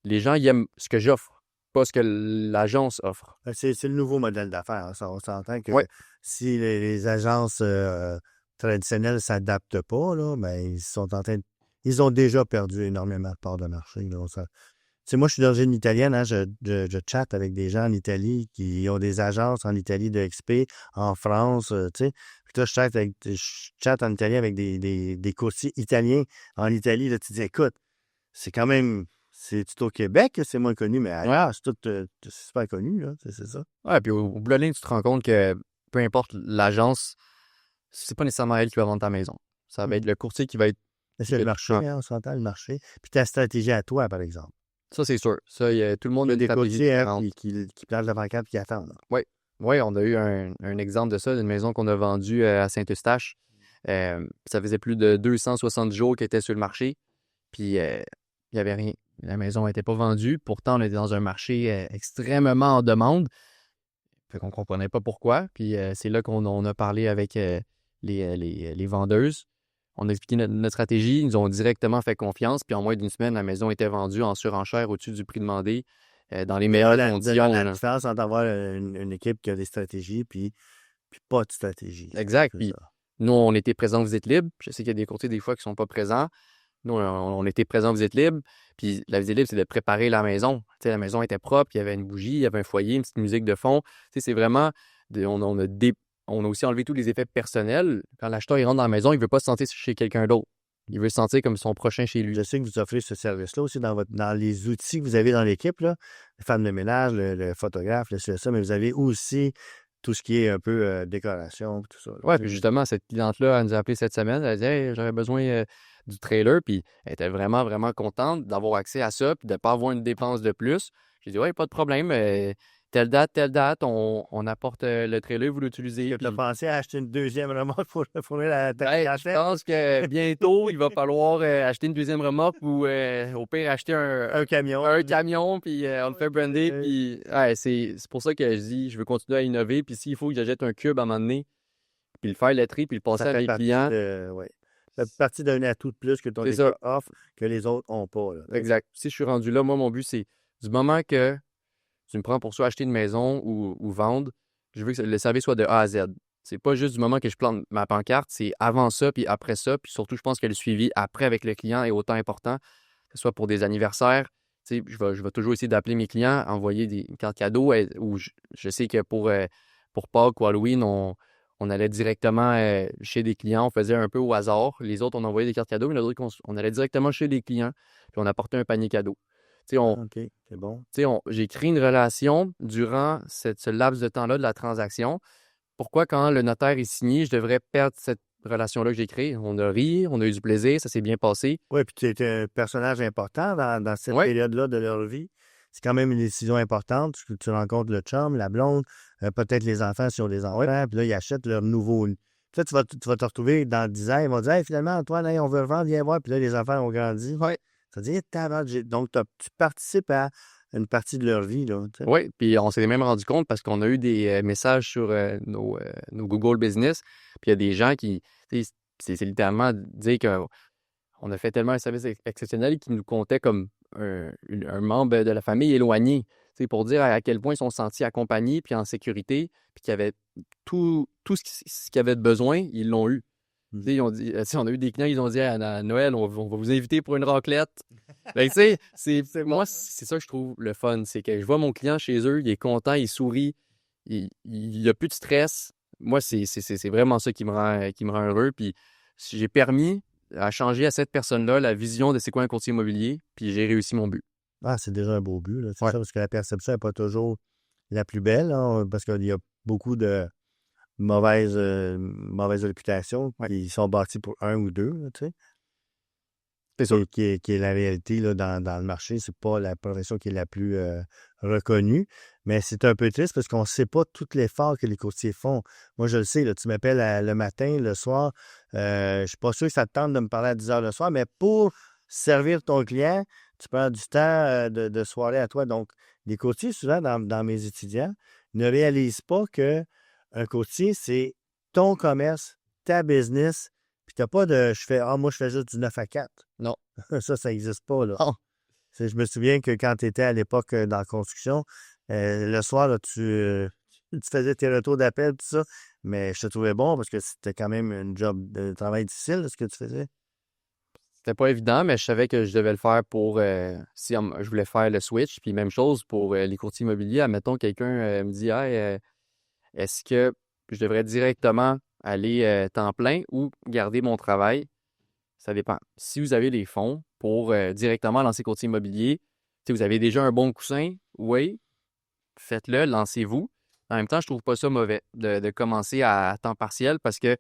B: les gens, ils aiment ce que j'offre, pas ce que l'agence offre.
A: C'est le nouveau modèle d'affaires. Hein. On s'entend que
B: Ouais,
A: si les agences traditionnelles ne s'adaptent pas, là, ben, ils ont déjà perdu énormément de parts de marché. Là. Tu sais, moi, je suis d'origine italienne. Hein, je chatte avec des gens en Italie qui ont des agences en Italie de XP, en France. Tu sais. Puis là, je chatte en Italie avec des courtiers italiens en Italie. Là, tu dis, écoute, c'est quand même. C'est tout au Québec que c'est moins connu, mais
B: ouais.
A: ailleurs, c'est super connu, là. C'est ça.
B: Ouais, puis au bout de la ligne, tu te rends compte que peu importe l'agence, c'est pas nécessairement elle qui va vendre ta maison. Ça va être le courtier qui va être.
A: Mais c'est
B: que
A: le
B: tu
A: marché,
B: prends.
A: hein, on s'entend, le marché. Puis ta stratégie à toi, par exemple.
B: Ça, c'est sûr. Ça, tout le
A: Il
B: monde
A: y
B: a
A: a
B: une
A: des
B: stratégie
A: courtiers hein,
B: différente.
A: qui placent devant la carte et qui attendent. Là.
B: Oui. Oui, on a eu un exemple de ça, d'une maison qu'on a vendue à Saint-Eustache. Ça faisait plus de 260 jours qu'elle était sur le marché. Puis, il n'y avait rien. La maison n'était pas vendue. Pourtant, on était dans un marché extrêmement en demande. Fait qu'on comprenait pas pourquoi. Puis, c'est là qu'on on a parlé avec les vendeuses. On a expliqué notre stratégie. Ils nous ont directement fait confiance. Puis, en moins d'une semaine, la maison était vendue en surenchère au-dessus du prix demandé, dans les meilleures conditions.
A: La
B: Là.
A: différence entre avoir une équipe qui a des stratégies puis pas de stratégie.
B: Exact.
A: C'est
B: Puis,
A: ça.
B: nous, on était présents Visite Libre. Je sais qu'il y a des courtiers, des fois, qui sont pas présents. Nous, on était présents Visite Libre. Puis, la Visite Libre, c'est de préparer la maison. Tu sais, la maison était propre. Il y avait une bougie, il y avait un foyer, une petite musique de fond. Tu sais, c'est vraiment... on a aussi enlevé tous les effets personnels. Quand l'acheteur il rentre dans la maison, il ne veut pas se sentir chez quelqu'un d'autre. Il veut se sentir comme son prochain chez lui.
A: Je sais que vous offrez ce service-là aussi dans les outils que vous avez dans l'équipe, là, les femmes de ménage, le photographe, le CSA, mais vous avez aussi tout ce qui est un peu décoration, tout ça. Là.
B: Ouais, puis justement, cette cliente-là, elle nous a appelé cette semaine. Elle a dit hey, j'aurais besoin du trailer. Puis elle était vraiment, vraiment contente d'avoir accès à ça puis de ne pas avoir une dépense de plus. J'ai dit ouais, pas de problème. Telle date, on apporte le trailer, vous l'utilisez.
A: Tu as
B: Puis
A: pensé à acheter une deuxième remorque pour fournir ta
B: hey, je
A: clientèle?
B: pense que bientôt, il va falloir acheter une deuxième remorque ou au pire acheter
A: Un camion.
B: un camion, puis on le fait brander. Puis ouais, c'est pour ça que je dis, je veux continuer à innover. Puis s'il faut que j'achète un cube à un moment donné, puis le faire lettrer, puis le passer
A: Ça
B: à
A: fait
B: mes
A: partie
B: clients,
A: ça fait partie d'un atout de plus que ton
B: c'est
A: équipe
B: ça.
A: offre que les autres n'ont pas. Là.
B: Exact. Si je suis rendu là, moi, mon but, c'est du moment que tu me prends pour soit acheter une maison ou vendre, je veux que le service soit de A à Z. C'est pas juste du moment que je plante ma pancarte, c'est avant ça, puis après ça. Puis surtout, je pense que le suivi après avec le client est autant important, que ce soit pour des anniversaires. Tu sais, je vais toujours essayer d'appeler mes clients, envoyer des cartes cadeaux. Ou je sais que pour Pâques ou Halloween, on allait directement chez des clients. On faisait un peu au hasard. Les autres, on envoyait des cartes cadeaux, mais les autres, on allait directement chez les clients, puis on apportait un panier cadeau. Tu sais,
A: OK, c'est bon.
B: j'ai créé une relation durant ce laps de temps-là de la transaction. Pourquoi, quand le notaire est signé, je devrais perdre cette relation-là que j'ai créée? On a ri, on a eu du plaisir, ça s'est bien passé.
A: Oui, puis tu es un personnage important dans cette
B: Oui,
A: période-là de leur vie. c'est quand même une décision importante. Tu rencontres le chum, la blonde, peut-être les enfants si on des enfants, puis là, ils achètent leur nouveau. Puis là, tu vas te retrouver dans 10 ans, ils vont dire hey, finalement, Antoine, hey, on veut revendre, viens voir. Puis là, les enfants ont grandi.
B: Ouais.
A: Ça veut dire, donc, tu participes à une partie de leur vie. Là,
B: Oui, puis on s'est même rendu compte parce qu'on a eu des messages sur nos Google Business, puis il y a des gens qui, c'est littéralement dire qu'on a fait tellement un service exceptionnel qu'ils nous comptaient comme un membre de la famille éloigné, pour dire à quel point ils sont sentis accompagnés puis en sécurité, puis qu'il y avait tout ce qu'ils avaient de besoin, ils l'ont eu. Ils ont dit, on a eu des clients, ils ont dit à Noël, on va vous inviter pour une raclette. Ben, tu sais, moi, c'est ça que je trouve le fun. C'est que je vois mon client chez eux, il est content, il sourit, il n'y a plus de stress. Moi, c'est vraiment ça qui me rend heureux. Puis si j'ai permis à changer à cette personne-là la vision de c'est quoi un courtier immobilier, puis j'ai réussi mon but.
A: Ah, c'est déjà un beau but. Là, c'est
B: Ouais.
A: ça, parce que la perception n'est pas toujours la plus belle, hein, parce qu'il y a beaucoup de mauvaises réputations qui sont bâties pour un ou deux, là, tu sais.
B: C'est sûr.
A: Qui est la réalité là, dans le marché. C'est pas la profession qui est la plus reconnue, mais c'est un peu triste parce qu'on ne sait pas tout l'effort que les courtiers font. Moi, je le sais, là, tu m'appelles le matin, le soir, je suis pas sûr que ça te tente de me parler à 10 heures le soir, mais pour servir ton client, tu prends du temps de soirée à toi. Donc, les courtiers, souvent, dans mes étudiants, ne réalisent pas qu'un courtier, c'est ton commerce, ta business, puis tu n'as pas de moi, je fais juste du 9 à 4.
B: Non.
A: Ça n'existe pas, là.
B: Non.
A: Je me souviens que quand tu étais à l'époque dans la construction, le soir, là, tu faisais tes retours d'appel, tout ça, mais je te trouvais bon parce que c'était quand même un job de travail difficile, ce que tu faisais.
B: C'était pas évident, mais je savais que je devais le faire pour si je voulais faire le switch. Puis même chose pour les courtiers immobiliers. Admettons, quelqu'un me dit hey, est-ce que je devrais directement aller temps plein ou garder mon travail? Ça dépend. Si vous avez les fonds pour directement lancer courtier immobilier, si vous avez déjà un bon coussin, oui, faites-le, lancez-vous. En même temps, je trouve pas ça mauvais de commencer à temps partiel parce que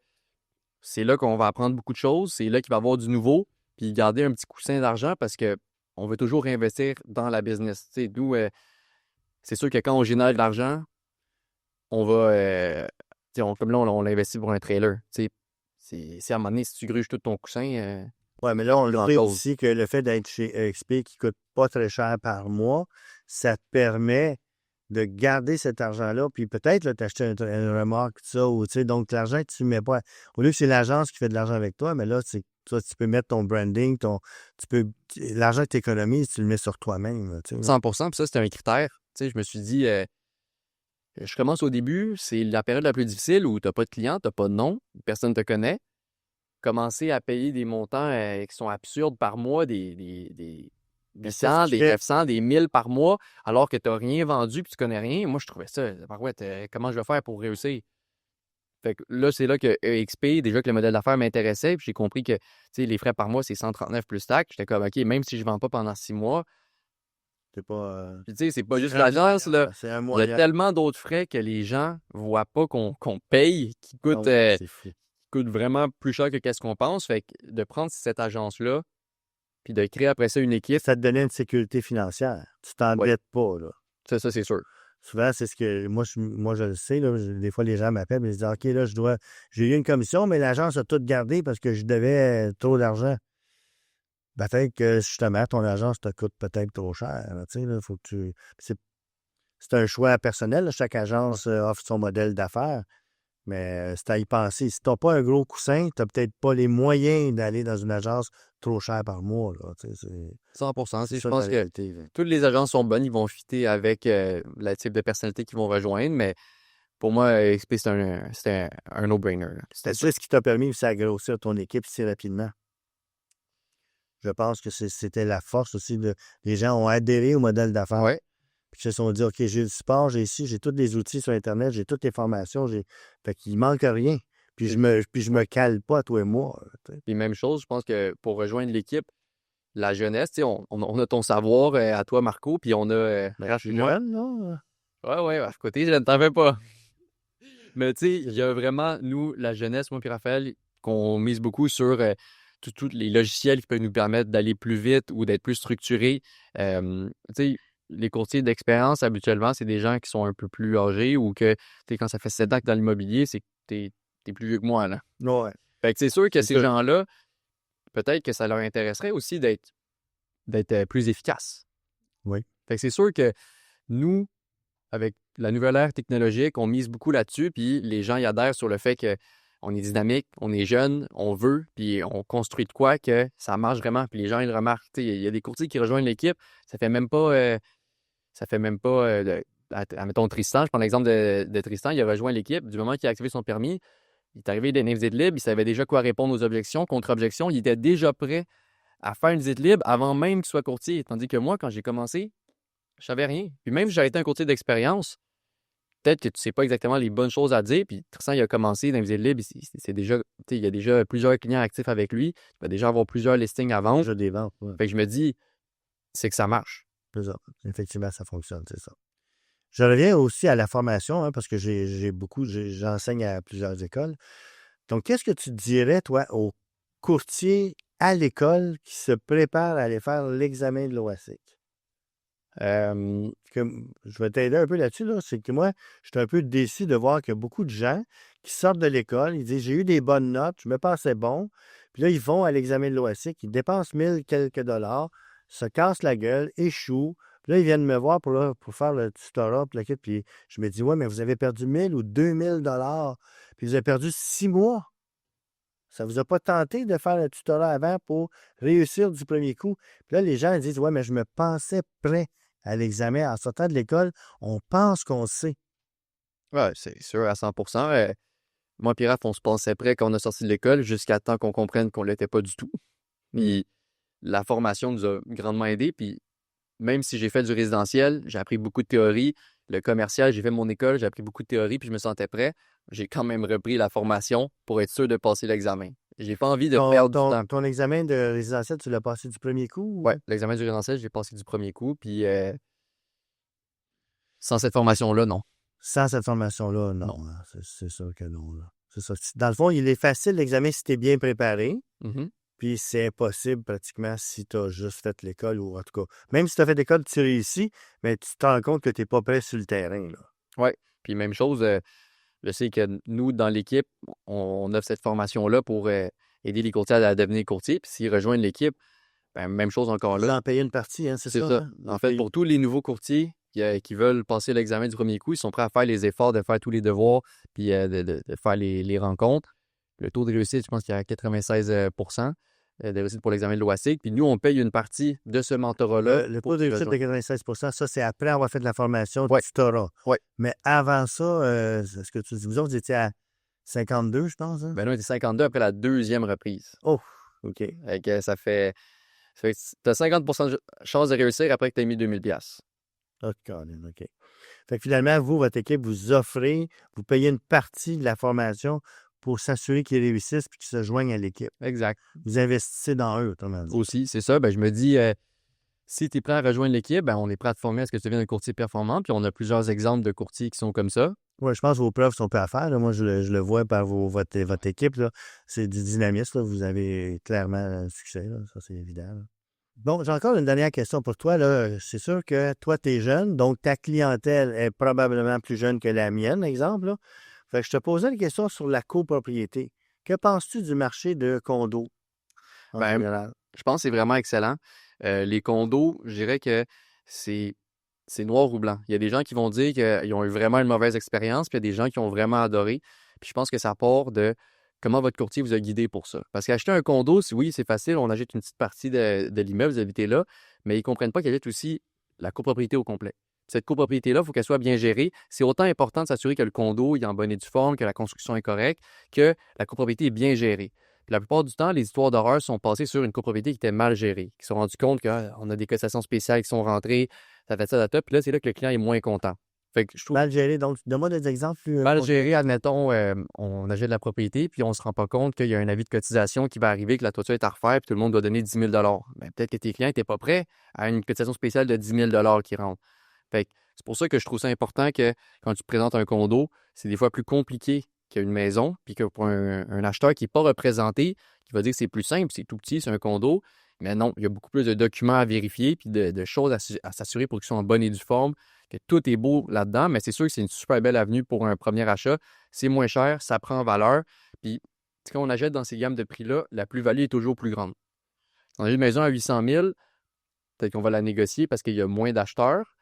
B: c'est là qu'on va apprendre beaucoup de choses, c'est là qu'il va y avoir du nouveau, puis garder un petit coussin d'argent parce que on veut toujours réinvestir dans la business. Tu sais, nous, c'est sûr que quand on génère de l'argent, on va, tu sais, comme là, on l'investit pour un trailer. Tu sais, c'est à un moment donné, si tu gruges tout ton coussin,
A: Oui, mais là, on le
B: grand
A: sait
B: chose.
A: aussi que le fait d'être chez EXP qui ne coûte pas très cher par mois, ça te permet de garder cet argent-là, puis peut-être là, t'acheter une remorque, tout ça, ou tu sais, donc l'argent que tu mets pas. Au lieu que c'est l'agence qui fait de l'argent avec toi, mais là, toi, tu peux mettre ton branding, l'argent que tu économises, tu le mets sur toi-même. Là, tu sais, là.
B: 100%, puis ça, c'était un critère. Tu sais, je me suis dit, je commence au début, c'est la période la plus difficile où tu n'as pas de clients, tu n'as pas de nom, personne ne te connaît. Commencer à payer des montants qui sont absurdes par mois, des
A: Mais c'est ce
B: 800,
A: qui
B: des
A: fait.
B: 900, des 1000 par mois, alors que tu n'as rien vendu et tu connais rien. Moi, je trouvais ça, barouette, comment je vais faire pour réussir? Fait que là, c'est là que EXP, déjà que le modèle d'affaires m'intéressait, puis j'ai compris que les frais par mois, c'est 139 plus taxes. J'étais comme, OK, même si je ne vends pas pendant 6 mois,
A: C'est pas.
B: puis tu sais, c'est pas juste
A: C'est un
B: l'agence,
A: moyen,
B: là.
A: là. C'est un
B: Il y a
A: moyen.
B: tellement d'autres frais que les gens voient pas qu'on paye, qui
A: Ah
B: coûtent,
A: oui, c'est fou.
B: coûte vraiment plus cher que qu'est-ce qu'on pense. Fait que de prendre cette agence-là, puis de créer après ça une équipe,
A: Ça te donnait une sécurité financière. Tu
B: ouais,
A: t'endettes pas, là.
B: ça c'est sûr.
A: Souvent, c'est ce que moi je le sais. Là, des fois, les gens m'appellent et ils disent OK, là, j'ai eu une commission, mais l'agence a tout gardé parce que je devais trop d'argent. Peut-être que justement, ton agence te coûte peut-être trop cher. Là, tu sais, là, faut que c'est un choix personnel. Là. Chaque agence offre son modèle d'affaires. Mais c'est à y penser. Si tu n'as pas un gros coussin, tu n'as peut-être pas les moyens d'aller dans une agence trop chère par mois. Là, tu sais,
B: 100%.
A: c'est
B: Je
A: ça la
B: pense que
A: réalité. Là.
B: toutes les agences sont bonnes, ils vont fitter avec le type de personnalité qu'ils vont rejoindre, mais pour moi, XP, c'était un no-brainer. C'était sûr.
A: C'est ce qui t'a permis aussi de grossir ton équipe si rapidement. Je pense que c'était la force aussi. Les gens ont adhéré au modèle d'affaires.
B: Ouais.
A: Puis ils se sont dit, OK, j'ai le support, j'ai ici, j'ai tous les outils sur Internet, j'ai toutes les formations, fait qu'il manque rien. Puis je me cale pas, toi et moi. Tu sais.
B: Puis même chose, je pense que pour rejoindre l'équipe, la jeunesse, tu sais, on a ton savoir à toi, Marco, puis on a
A: Je suis
B: moi.
A: jeune, là.
B: Ouais, à côté, je ne t'en fais pas. Mais tu sais, il y a vraiment, nous, la jeunesse, moi et Raphaël, qu'on mise beaucoup sur tous les logiciels qui peuvent nous permettre d'aller plus vite ou d'être plus structurés. Tu sais, les courtiers d'expérience, habituellement, c'est des gens qui sont un peu plus âgés ou que, tu sais, quand ça fait 7 ans que dans l'immobilier, c'est que t'es plus vieux que moi, là.
A: Ouais,
B: Fait que c'est sûr que
A: c'est
B: ces
A: sûr.
B: gens-là, peut-être que ça leur intéresserait aussi d'être plus efficaces.
A: Oui.
B: Fait que c'est sûr que nous, avec la nouvelle ère technologique, on mise beaucoup là-dessus, puis les gens y adhèrent sur le fait que on est dynamique, on est jeune, on veut, puis on construit de quoi que ça marche vraiment. Puis les gens, ils le remarquent. Tu sais, il y a des courtiers qui rejoignent l'équipe, ça fait même pas, admettons Tristan, je prends l'exemple de Tristan, il a rejoint l'équipe. Du moment qu'il a activé son permis, il est arrivé d'une visite libre, il savait déjà quoi répondre aux objections, contre-objections, il était déjà prêt à faire une visite libre avant même qu'il soit courtier. Tandis que moi, quand j'ai commencé, je savais rien. Puis même si j'avais été un courtier d'expérience, peut-être que tu sais pas exactement les bonnes choses à dire. Puis Tristan, il a commencé dans les visite libre, c'est déjà, tu sais, il y a déjà plusieurs clients actifs avec lui. Il va déjà avoir plusieurs listings à vendre.
A: Déjà des ventes, ouais.
B: Fait que je me dis, c'est que ça marche.
A: C'est ça. Effectivement, ça fonctionne, c'est ça. Je reviens aussi à la formation, hein, parce que j'enseigne à plusieurs écoles. Donc, qu'est-ce que tu dirais, toi, aux courtiers à l'école qui se préparent à aller faire l'examen de l'OASIC? Je vais t'aider un peu là-dessus, là. C'est que moi, je suis un peu déçu de voir qu'il y a beaucoup de gens qui sortent de l'école, ils disent j'ai eu des bonnes notes, je me pensais bon. Puis là, ils vont à l'examen de l'OASIC, ils dépensent 1000 quelques dollars, se cassent la gueule, échouent. Puis là, ils viennent me voir pour faire le tutorat, puis le kit, puis je me dis ouais, mais vous avez perdu 1000 ou 2000 dollars, puis vous avez perdu 6 mois. Ça vous a pas tenté de faire le tutorat avant pour réussir du premier coup? Puis là, les gens ils disent ouais, mais je me pensais prêt à l'examen. En sortant de l'école, on pense qu'on sait.
B: Ouais, c'est sûr, à 100%. Moi et Raph, on se pensait prêt quand on a sorti de l'école jusqu'à temps qu'on comprenne qu'on l'était pas du tout. Puis la formation nous a grandement aidés. Puis même si j'ai fait du résidentiel, j'ai appris beaucoup de théorie. Le commercial, j'ai fait mon école, j'ai appris beaucoup de théorie, puis je me sentais prêt. J'ai quand même repris la formation pour être sûr de passer l'examen. J'ai pas envie de perdre du temps.
A: Ton examen de résidentiel, tu l'as passé du premier coup?
B: Ouais, l'examen du résidentiel, j'ai passé du premier coup, puis sans cette formation-là, non.
A: Sans cette formation-là, non.
B: Non.
A: Hein, c'est sûr que non. Là. C'est ça. Dans le fond, il est facile l'examen si tu es bien préparé.
B: Mhm.
A: Puis c'est impossible pratiquement si tu as juste fait l'école ou en tout cas. Même si tu as fait l'école, tu réussis, mais tu te rends compte que tu n'es pas prêt sur le terrain. Là.
B: Ouais. Puis même chose, je sais que nous, dans l'équipe, on offre cette formation-là pour aider les courtiers à devenir courtiers. Puis s'ils rejoignent l'équipe, ben, même chose encore
A: Vous
B: là.
A: en payez une partie, hein, c'est
B: C'est
A: ça?
B: ça.
A: Hein?
B: En fait, pour tous les nouveaux courtiers qui veulent passer l'examen du premier coup, ils sont prêts à faire les efforts de faire tous les devoirs puis de faire les rencontres. Le taux de réussite, je pense qu'il y a 96 de réussite pour l'examen de l'OASIC. Puis nous, on paye une partie de ce mentorat-là.
A: Le taux de réussite de 96 ça, c'est après avoir fait de la formation
B: Ouais.
A: tutorat.
B: Ouais.
A: Mais avant ça, est-ce que tu dis, vous autres, vous étiez à 52, je pense? Hein?
B: Ben nous, on était 52 après la deuxième reprise.
A: Oh, OK.
B: Ça fait tu as 50 de chance de réussir après que tu aies mis 2000 $.
A: OK, Colin, OK. Fait que finalement, vous, votre équipe, vous offrez, vous payez une partie de la formation pour s'assurer qu'ils réussissent et qu'ils se joignent à l'équipe.
B: Exact.
A: Vous investissez dans eux, autrement dit.
B: Aussi, c'est ça. Ben, je me dis, si tu es prêt à rejoindre l'équipe, ben, on est prêt à te former à ce que tu deviennes un courtier performant. Puis on a plusieurs exemples de courtiers qui sont comme ça.
A: Oui, je pense que vos preuves sont prêtes à faire. Là. Moi, je le vois par votre équipe. Là. C'est du dynamisme. Là. Vous avez clairement un succès. Là. Ça, c'est évident. Là. Bon, j'ai encore une dernière question pour toi. Là. C'est sûr que toi, tu es jeune, donc ta clientèle est probablement plus jeune que la mienne, exemple. Là. Fait que je te posais une question sur la copropriété. Que penses-tu du marché de condos en
B: Ben,
A: général?
B: je pense que c'est vraiment excellent. Les condos, je dirais que c'est noir ou blanc. Il y a des gens qui vont dire qu'ils ont eu vraiment une mauvaise expérience, puis il y a des gens qui ont vraiment adoré. Puis je pense que ça part de comment votre courtier vous a guidé pour ça. Parce qu'acheter un condo, oui, c'est facile, on achète une petite partie de l'immeuble, vous habitez là, mais ils ne comprennent pas qu'il y a aussi la copropriété au complet. Cette copropriété-là, il faut qu'elle soit bien gérée. C'est autant important de s'assurer que le condo il est en bonne et due forme, que la construction est correcte, que la copropriété est bien gérée. Puis la plupart du temps, les histoires d'horreur sont passées sur une copropriété qui était mal gérée, qui se sont rendus compte qu'on a des cotations spéciales qui sont rentrées, ça fait ça, ça, top. Puis là, c'est là que le client est moins content. Fait que je trouve
A: Mal géré. Donc, donne-moi des exemples plus.
B: mal géré, admettons, on achète de la propriété, puis on ne se rend pas compte qu'il y a un avis de cotisation qui va arriver, que la toiture est à refaire, puis tout le monde doit donner 10 000 ben, peut-être que tes clients n'étaient pas prêts à une cotisation spéciale de 10 000 qui rentre. Fait que c'est pour ça que je trouve ça important que quand tu te présentes un condo, c'est des fois plus compliqué qu'une maison, puis que pour un acheteur qui n'est pas représenté, qui va dire que c'est plus simple, c'est tout petit, c'est un condo, Mais non, il y a beaucoup plus de documents à vérifier puis de choses à s'assurer pour qu'ils soient en bonne et due forme, que tout est beau là-dedans. Mais c'est sûr que c'est une super belle avenue pour un premier achat. C'est moins cher, ça prend en valeur. Puis quand on achète dans ces gammes de prix-là, la plus-value est toujours plus grande. On a une maison à 800 000, peut-être qu'on va la négocier parce qu'il y a moins d'acheteurs.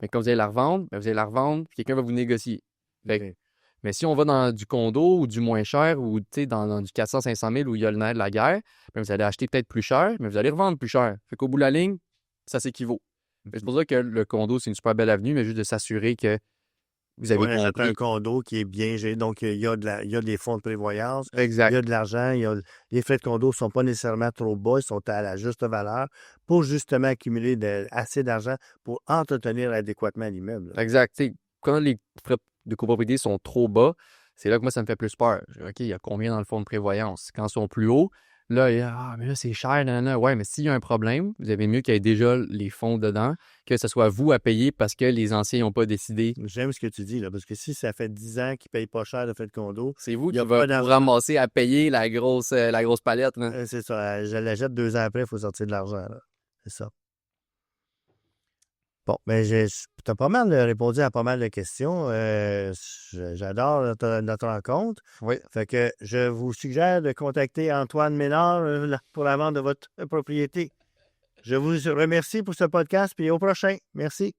B: Mais quand vous allez la revendre, vous allez la revendre, puis quelqu'un va vous négocier. Mais si on va dans du condo ou du moins cher ou dans du 400-500 000 où il y a le nerf de la guerre, bien, vous allez acheter peut-être plus cher, mais vous allez revendre plus cher. Fait qu'au bout de la ligne, ça s'équivaut. C'est pour ça que le condo, c'est une super belle avenue, mais juste de s'assurer que vous avez
A: achète
B: compris.
A: un condo qui est bien géré. Donc, il y a des fonds de prévoyance, il y
B: Exact.
A: a de l'argent, les frais de condo ne sont pas nécessairement trop bas, ils sont à la juste valeur pour justement accumuler assez d'argent pour entretenir adéquatement l'immeuble.
B: Exact. Quand les frais de copropriété sont trop bas, c'est là que moi, ça me fait plus peur. OK, il y a combien dans le fonds de prévoyance? Quand ils sont plus hauts, là, mais là, c'est cher, nanana. Ouais, mais s'il y a un problème, vous avez mieux qu'il y ait déjà les fonds dedans, que ce soit vous à payer parce que les anciens n'ont pas décidé.
A: J'aime ce que tu dis, là, parce que si ça fait 10 ans qu'ils ne payent pas cher le fait de condo,
B: c'est vous
A: il y a
B: qui va
A: pas
B: vous ramasser à payer la grosse palette. Là.
A: c'est ça. Je la jette 2 ans après, il faut sortir de l'argent. Là. C'est ça. Bon, mais tu as pas mal répondu à pas mal de questions. J'adore notre rencontre.
B: Oui.
A: Fait que je vous suggère de contacter Antoine Ménard pour la vente de votre propriété. Je vous remercie pour ce podcast, puis au prochain. Merci.